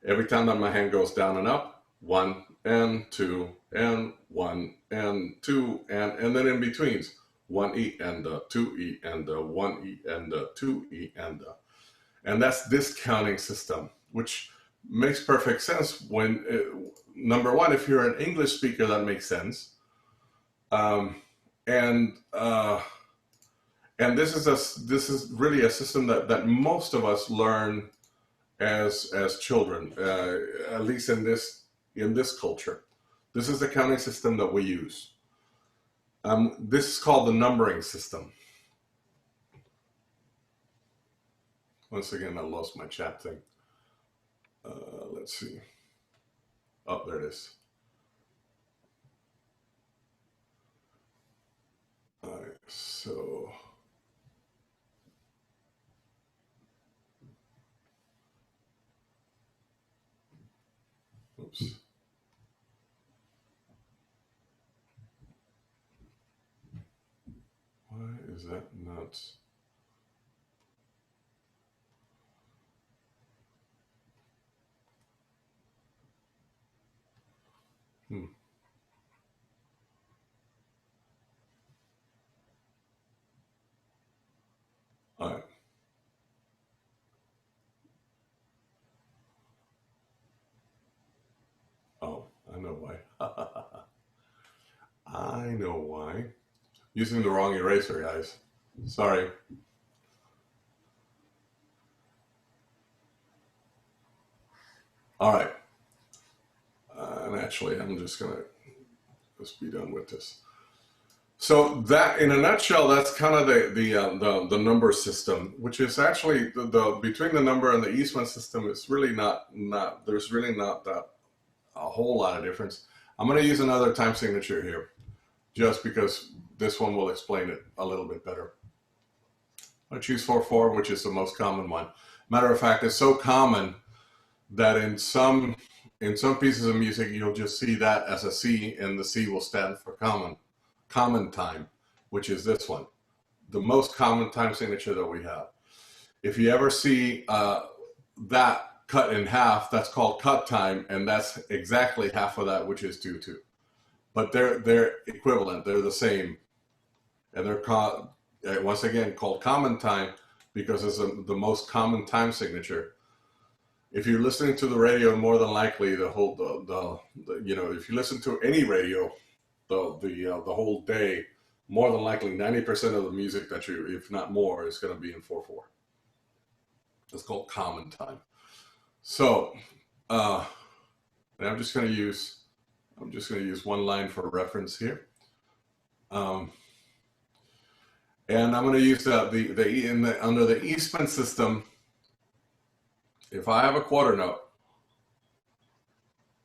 Every time that my hand goes down and up, 1 and 2 and 1 and 2 and then in betweens, 1E and a 2E and a 1E and a 2E and that's this counting system, which makes perfect sense when number one, if you're an English speaker, that makes sense, and this is really a system that most of us learn as children, at least in this culture. This is the counting system that we use. This is called the numbering system. Once again, I lost my chat thing. Let's see. Oh, there it is. All right, so. Oops. Why is that nuts? All right. Oh, I know why. I know why. Using the wrong eraser, guys. Sorry. All right. And actually, I'm just gonna be done with this. So that, in a nutshell, that's kind of the number system, which is actually the between the number and the Eastman system. It's really not there's really not that a whole lot of difference. I'm going to use another time signature here, just because this one will explain it a little bit better. I choose 4/4, which is the most common one. Matter of fact, it's so common that in some pieces of music you'll just see that as a C, and the C will stand for common time, which is this one, the most common time signature that we have. If you ever see that cut in half, that's called cut time, and that's exactly half of that, which is 2/2. But they're equivalent, they're the same And they're called, once again, called common time because it's the most common time signature. If you're listening to the radio, more than likely the if you listen to any radio, the whole day, more than likely 90% of the music that you, if not more, is going to be in 4/4. It's called common time. So, and I'm just going to use one line for reference here. And I'm going to use under the Eastman system. If I have a quarter note,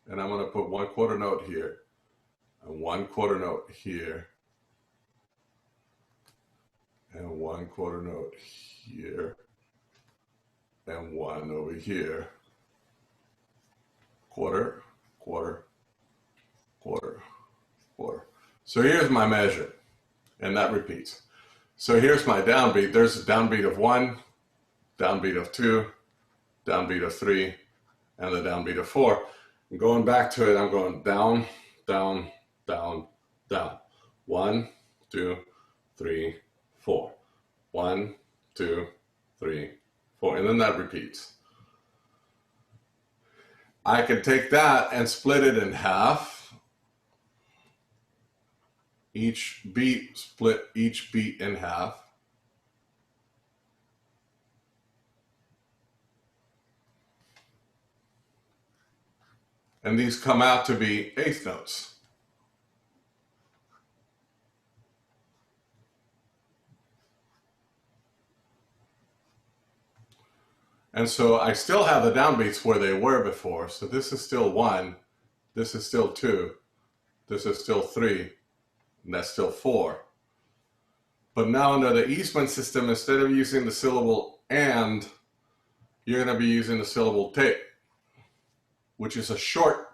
and I'm going to put one quarter note here, and one quarter note here, and one quarter note here, and one over here. Quarter, quarter, quarter, quarter. So here's my measure, and that repeats. So here's my downbeat. There's a downbeat of 1, downbeat of 2, downbeat of 3, and the downbeat of 4. And going back to it, I'm going down, down, down, down. 1, 2, 3, 4. 1, 2, 3, 4. And then that repeats. I can take that and split it in half. Split each beat in half. And these come out to be eighth notes. And so I still have the downbeats where they were before. So this is still 1, this is still 2, this is still 3, and that's still 4. But now under the Eastman system, instead of using the syllable and, you're going to be using the syllable te, which is a short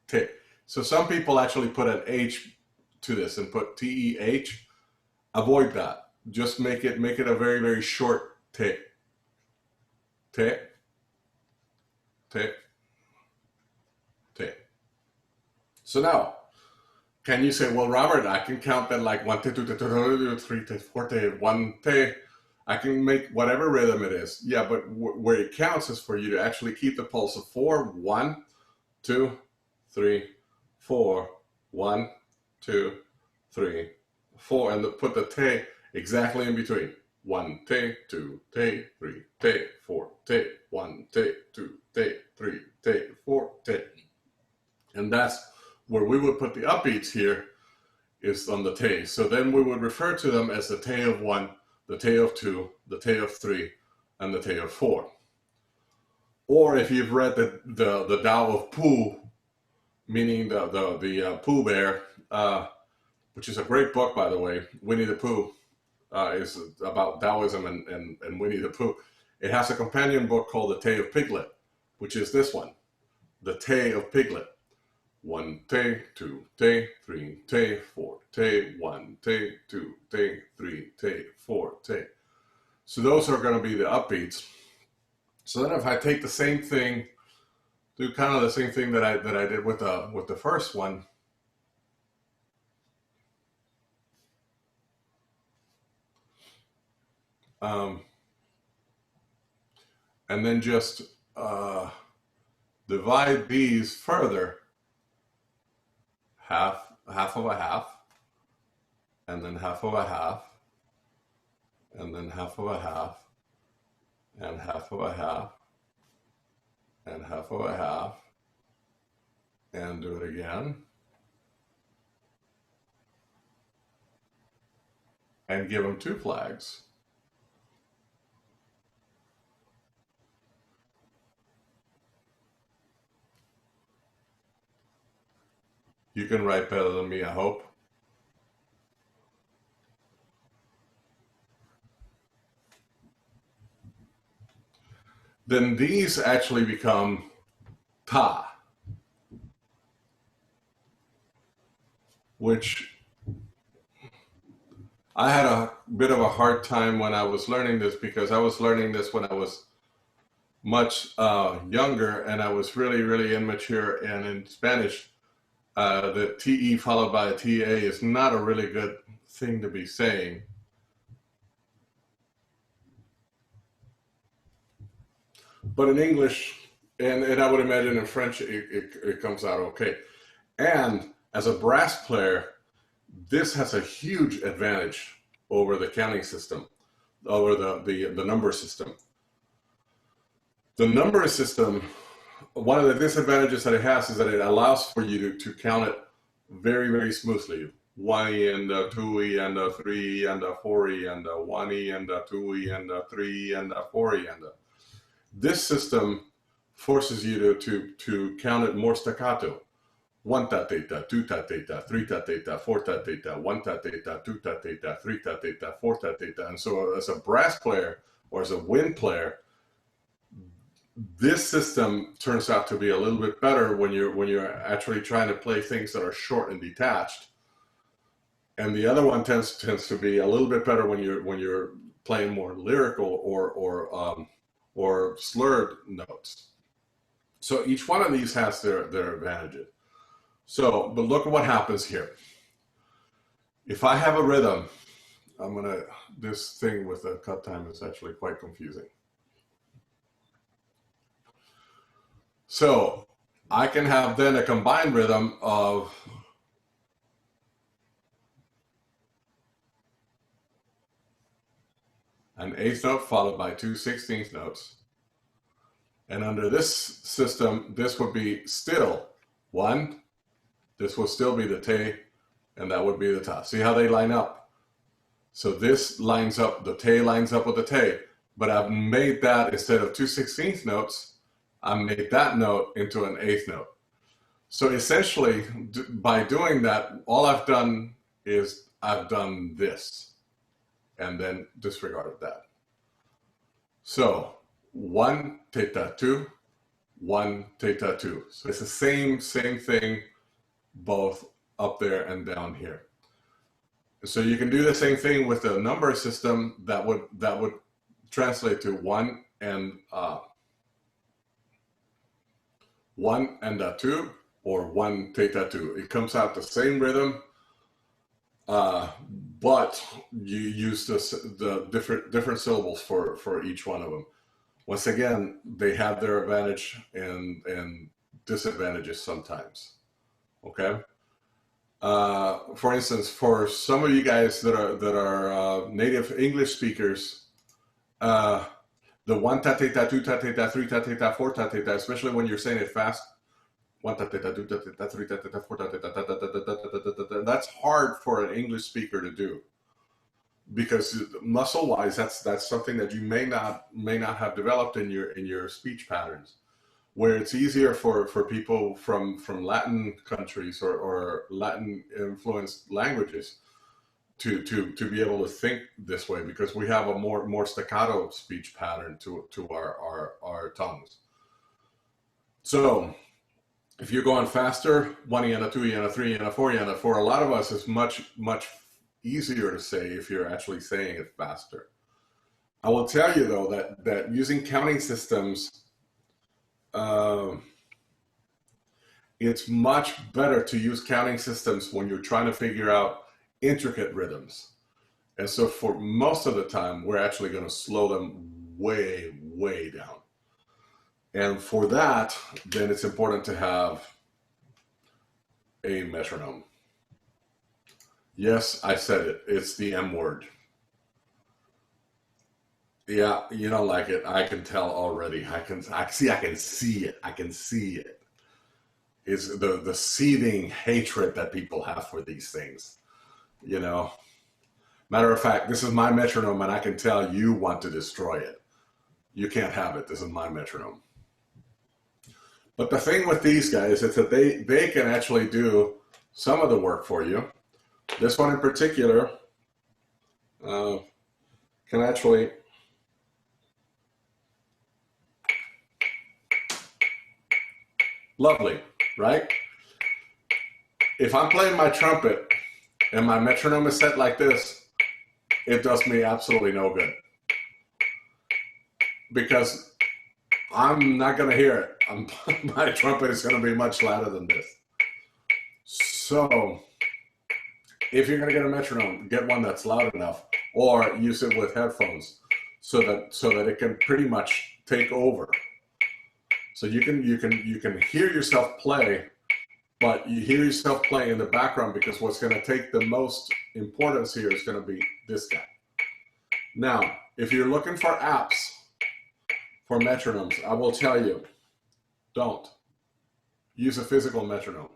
te. So some people actually put an H to this and put T-E-H. Avoid that. Just make it a very, very short te. Te, te, te. So now, can you say, well, Robert, I can count that like 1 te, 2 te, 3 te, 4 te, 1 te. I can make whatever rhythm it is. Yeah, but where it counts is for you to actually keep the pulse of 4, 1, 2, 3, 4, 1, 2, 3, 4, and put the te exactly in between. 1 te, 2 te, 3 te, 4 te, 1 te, 2 te, 3 te, 4 te. And that's where we would put the upbeats here, is on the te. So then we would refer to them as the te of 1, the te of 2, the te of 3, and the te of 4. Or if you've read the Tao of Pooh, meaning the Pooh Bear, which is a great book, by the way, Winnie the Pooh. Is about Taoism and Winnie the Pooh. It has a companion book called The Te of Piglet, which is this one, The Te of Piglet. 1 te, 2 te, 3 te, 4 te, 1 te, 2 te, 3 te, 4 te. So those are going to be the upbeats. So then if I take the same thing, do kind of the same thing that I did with the first one. And then just divide these further, half of a half, and then half of a half, and then half of a half, and half of a half, and half of a half, and do it again, and give them 2 flags. You can write better than me, I hope. Then these actually become ta, which I had a bit of a hard time when I was learning this, because I was learning this when I was much younger, and I was really, really immature. And in Spanish, the TE followed by a TA is not a really good thing to be saying. But in English, and I would imagine in French, it comes out okay. And as a brass player, this has a huge advantage over the counting system, over the number system. The number system, one of the disadvantages that it has is that it allows for you to count it very, very smoothly. 1E and 2E and 3E and 4E and 1E and 2E and 3E and 4E and this system forces you to count it more staccato. 1 ta theta, 2 ta theta, 3 ta theta, 4 ta theta, 1 ta theta, 2 ta theta, 3 ta theta, 4 ta theta. And so as a brass player or as a wind player, this system turns out to be a little bit better when you're actually trying to play things that are short and detached. And the other one tends to be a little bit better when you're playing more lyrical or slurred notes. So each one of these has their advantages. So, but look at what happens here. If I have a rhythm, this thing with the cut time is actually quite confusing. So I can have then a combined rhythm of an eighth note followed by 2 16th notes. And under this system, this would be still 1. This will still be the te, and that would be the ta. See how they line up? So this lines up, the te lines up with the te, but I've made that, instead of 2 16th notes, I made that note into an eighth note. So essentially, by doing that, all I've done is I've done this, and then disregarded that. So 1 theta 2, 1 theta 2. So it's the same thing, both up there and down here. So you can do the same thing with the number system. That would translate to 1 and 2, or 1 theta 2. It comes out the same rhythm, but you use the different syllables for each one of them. Once again, they have their advantage and disadvantages sometimes. Okay. For instance, for some of you guys that are native English speakers, the 1 ta theta, 2 ta theta, 3 ta theta, 4 ta theta, especially when you're saying it fast, 1 ta theta, 2 ta theta, 3 ta theta, 4 ta theta, that's hard for an English speaker to do, because muscle-wise, that's something that you may not have developed in your speech patterns. Where it's easier for people from Latin countries or Latin influenced languages to be able to think this way, because we have a more staccato speech pattern to our tongues. So if you're going faster, 1 and a 2 and a 3 and a 4 and a 4, a lot of us is much easier to say if you're actually saying it faster. I will tell you though that using counting systems, it's much better to use counting systems when you're trying to figure out intricate rhythms. And so for most of the time, we're actually going to slow them way, way down. And for that, then it's important to have a metronome. Yes, I said it. It's the M word. Yeah, you don't like it. I can tell already. I can see it. I can see it. It's the seething hatred that people have for these things. You know, matter of fact, this is my metronome, and I can tell you want to destroy it. You can't have it. This is my metronome. But the thing with these guys is that they can actually do some of the work for you. This one in particular can actually lovely, right? If I'm playing my trumpet and my metronome is set like this, it does me absolutely no good, because I'm not going to hear it. My trumpet is going to be much louder than this. So if you're going to get a metronome, get one that's loud enough, or use it with headphones so that it can pretty much take over. So you can hear yourself play, but you hear yourself play in the background because what's going to take the most importance here is going to be this guy. Now, if you're looking for apps for metronomes, I will tell you, don't use a physical metronome.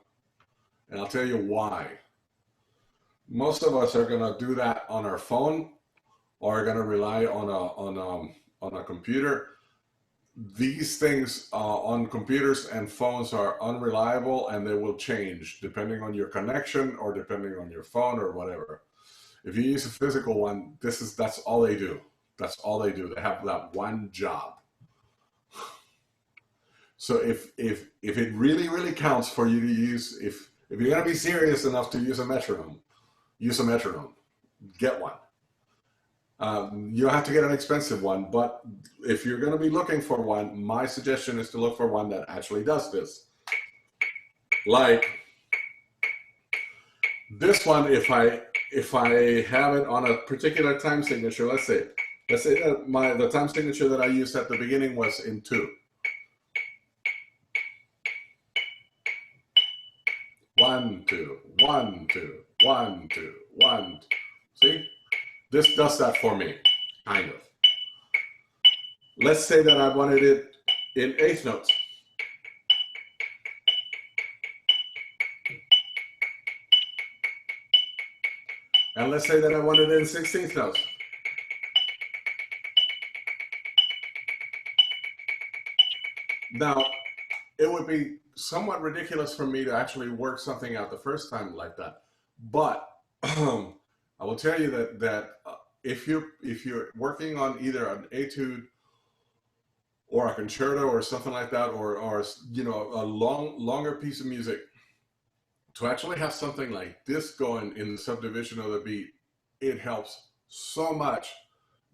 And I'll tell you why. Most of us are going to do that on our phone or are going to rely on a computer. These things on computers and phones are unreliable, and they will change depending on your connection or depending on your phone or whatever. If you use a physical one, that's all they do. That's all they do. They have that one job. So if it really counts for you to use, if you're going to be serious enough to use a metronome, use a metronome. Get one. You don't have to get an expensive one, but if you're going to be looking for one, my suggestion is to look for one that actually does this. Like this one, if I have it on a particular time signature, let's say that the time signature that I used at the beginning was in 2. 1, 2, 1, 2, 1, 2, 1. See? This does that for me, kind of. Let's say that I wanted it in 8th notes. And let's say that I wanted it in 16th notes. Now, it would be somewhat ridiculous for me to actually work something out the first time like that. But I will tell you that if you're working on either an etude or a concerto or something like that, or you know, a longer piece of music, to actually have something like this going in the subdivision of the beat, it helps so much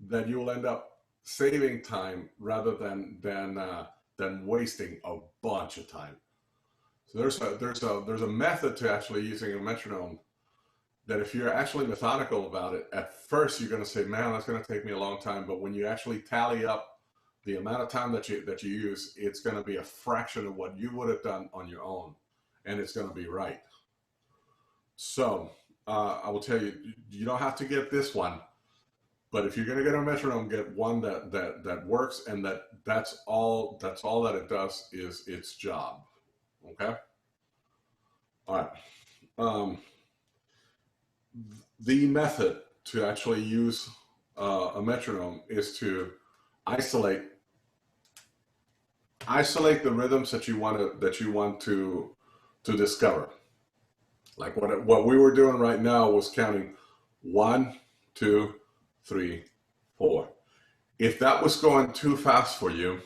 that you'll end up saving time rather than wasting a bunch of time. So there's a method to actually using a metronome that if you're actually methodical about it, at first you're going to say, man, that's going to take me a long time. But when you actually tally up the amount of time that you use, it's going to be a fraction of what you would have done on your own, and it's going to be right. So I will tell you, you don't have to get this one, but if you're going to get a metronome, get one that works, and that's all that it does is its job. Okay. All right. The method to actually use a metronome is to isolate the rhythms that you want to discover. Like what we were doing right now was counting 1, 2, 3, 4. If that was going too fast for you,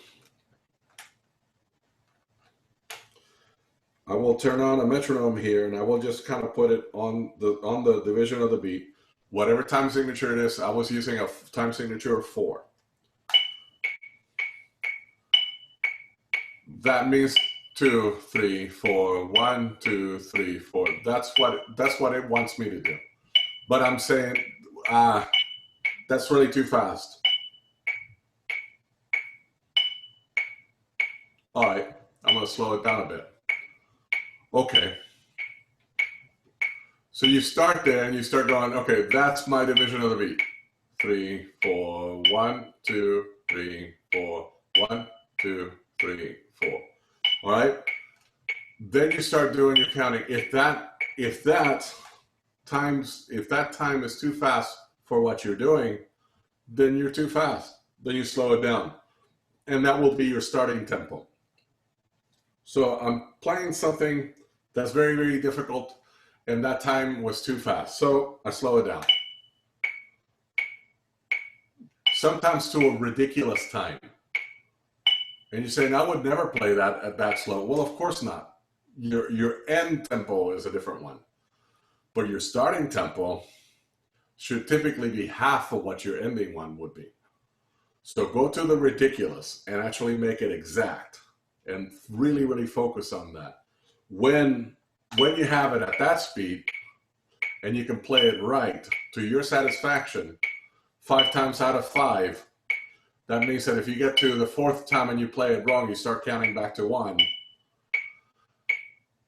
I will turn on a metronome here, and I will just kind of put it on the division of the beat. Whatever time signature it is, I was using a time signature of 4. That means 2, 3, 4, 1, 2, 3, 4. That's what it wants me to do. But I'm saying, that's really too fast. All right, I'm gonna slow it down a bit. Okay. So you start there and you start going, okay, that's my division of the beat. 3, 4, 1, 2, 3, 4, 1, 2, 3, 4. All right. Then you start doing your counting. If that time is too fast for what you're doing, then you're too fast. Then you slow it down, and that will be your starting tempo. So I'm playing something that's very, very difficult, and that time was too fast. So I slow it down. Sometimes to a ridiculous time. And you're saying, I would never play that at that slow. Well, of course not. Your end tempo is a different one. But your starting tempo should typically be half of what your ending one would be. So go to the ridiculous and actually make it exact and really, really focus on that. When you have it at that speed, and you can play it right to your satisfaction 5 times out of 5, that means that if you get to the 4th time and you play it wrong, you start counting back to 1.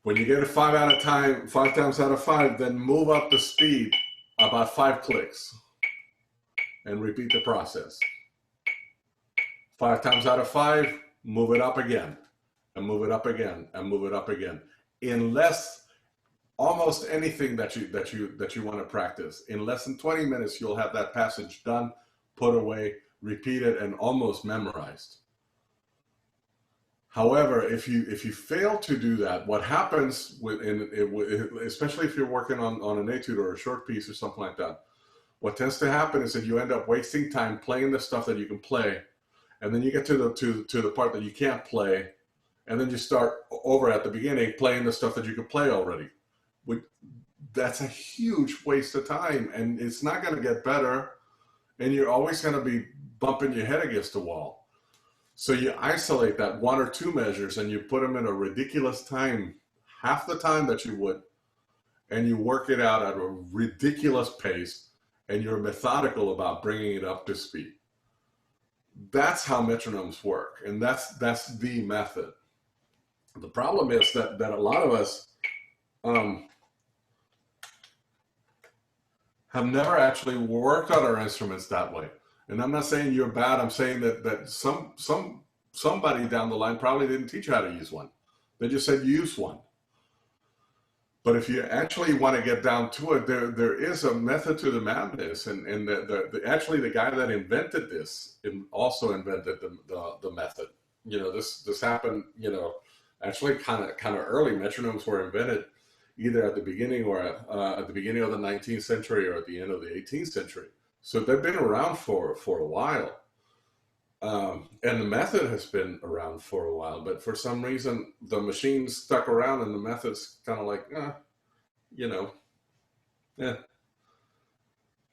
When you get it 5 times out of 5, then move up the speed about 5 clicks and repeat the process. 5 times out of 5, move it up again, and move it up again, and move it up again. In almost anything that you want to practice, in less than 20 minutes, you'll have that passage done, put away, repeated, and almost memorized. However, if you fail to do that, what happens especially if you're working on an etude or a short piece or something like that, what tends to happen is that you end up wasting time playing the stuff that you can play, and then you get to the part that you can't play, and then you start over at the beginning playing the stuff that you can play already. That's a huge waste of time, and it's not going to get better, and you're always going to be bumping your head against the wall. So you isolate that 1 or 2 measures and you put them in a ridiculous time, half the time that you would, and you work it out at a ridiculous pace, and you're methodical about bringing it up to speed. That's how metronomes work, and that's the method. The problem is that a lot of us have never actually worked on our instruments that way. And I'm not saying you're bad. I'm saying that somebody down the line probably didn't teach you how to use one. They just said use one. But if you actually want to get down to it, there is a method to the madness, and actually the guy that invented this also invented the method. This happened. Actually kind of early. Metronomes were invented either at the beginning or at the beginning of the 19th century or at the end of the 18th century. So they've been around for a while. And the method has been around for a while, but for some reason the machine stuck around and the method's kind of like,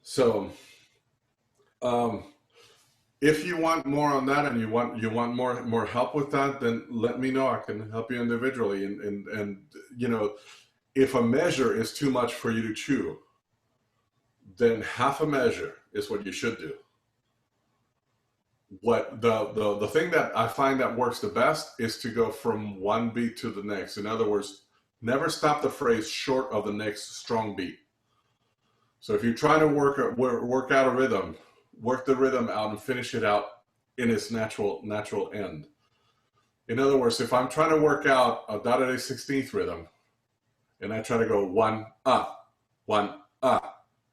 So if you want more on that and you want more help with that, then let me know. I can help you individually. And if a measure is too much for you to chew, then half a measure is what you should do. What the thing that I find that works the best is to go from one beat to the next. In other words, never stop the phrase short of the next strong beat. So if you're trying to work out a rhythm, work the rhythm out and finish it out in its natural end. In other words, if I'm trying to work out a dotted A16th rhythm, and I try to go 1 1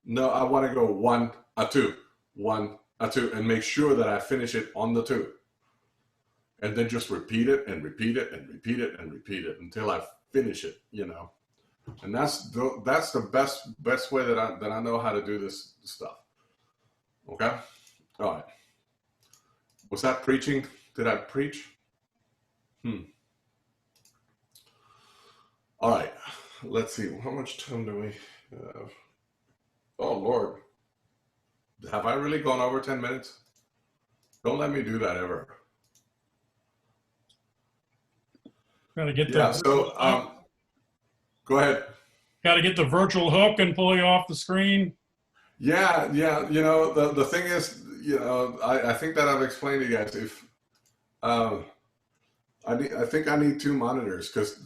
no, I want to go 1 2 1 2, and make sure that I finish it on the 2, and then just repeat it and repeat it and repeat it and repeat it until I finish it. And that's the best way that I know how to do this stuff. Okay, all right. Was that preaching? Did I preach? All right. Let's see. How much time do we have? Oh Lord. Have I really gone over 10 minutes? Don't let me do that ever. Got to get go ahead. Got to get the virtual hook and pull you off the screen. Yeah. The thing is, I think that I've explained to you guys. If I think I need 2 monitors because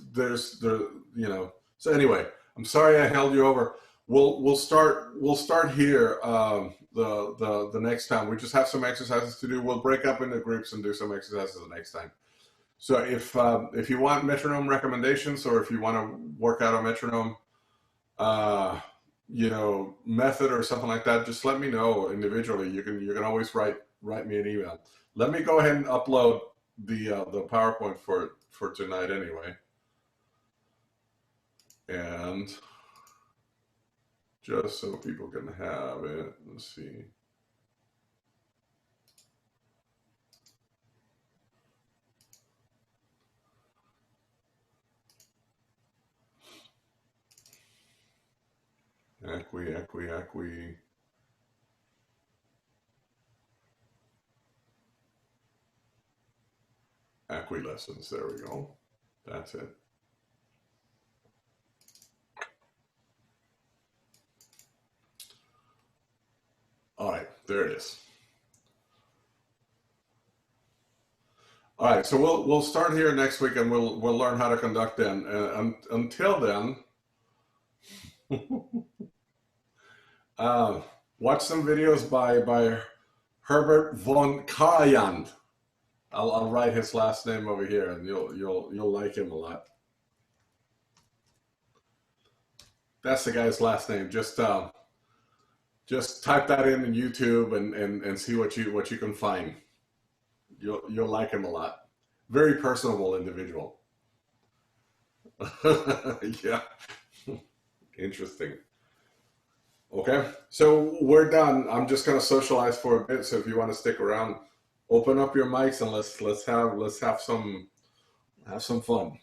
So anyway, I'm sorry I held you over. We'll start here the next time. We just have some exercises to do. We'll break up into groups and do some exercises the next time. So if you want metronome recommendations, or if you want to work out a metronome method or something like that, just let me know individually. You can always write me an email. Let me go ahead and upload the PowerPoint for tonight anyway. And just so people can have it, let's see. ACWE. ACWE lessons, there we go. That's it. There it is. All right, so we'll start here next week, and we'll learn how to conduct then. Until then, watch some videos by Herbert von Karajan. I'll write his last name over here, and you'll like him a lot. That's the guy's last name. Just type that in YouTube and see what you can find. You'll like him a lot. Very personable individual. Yeah. Interesting. Okay, so we're done. I'm just gonna socialize for a bit. So if you want to stick around, open up your mics and let's have some fun.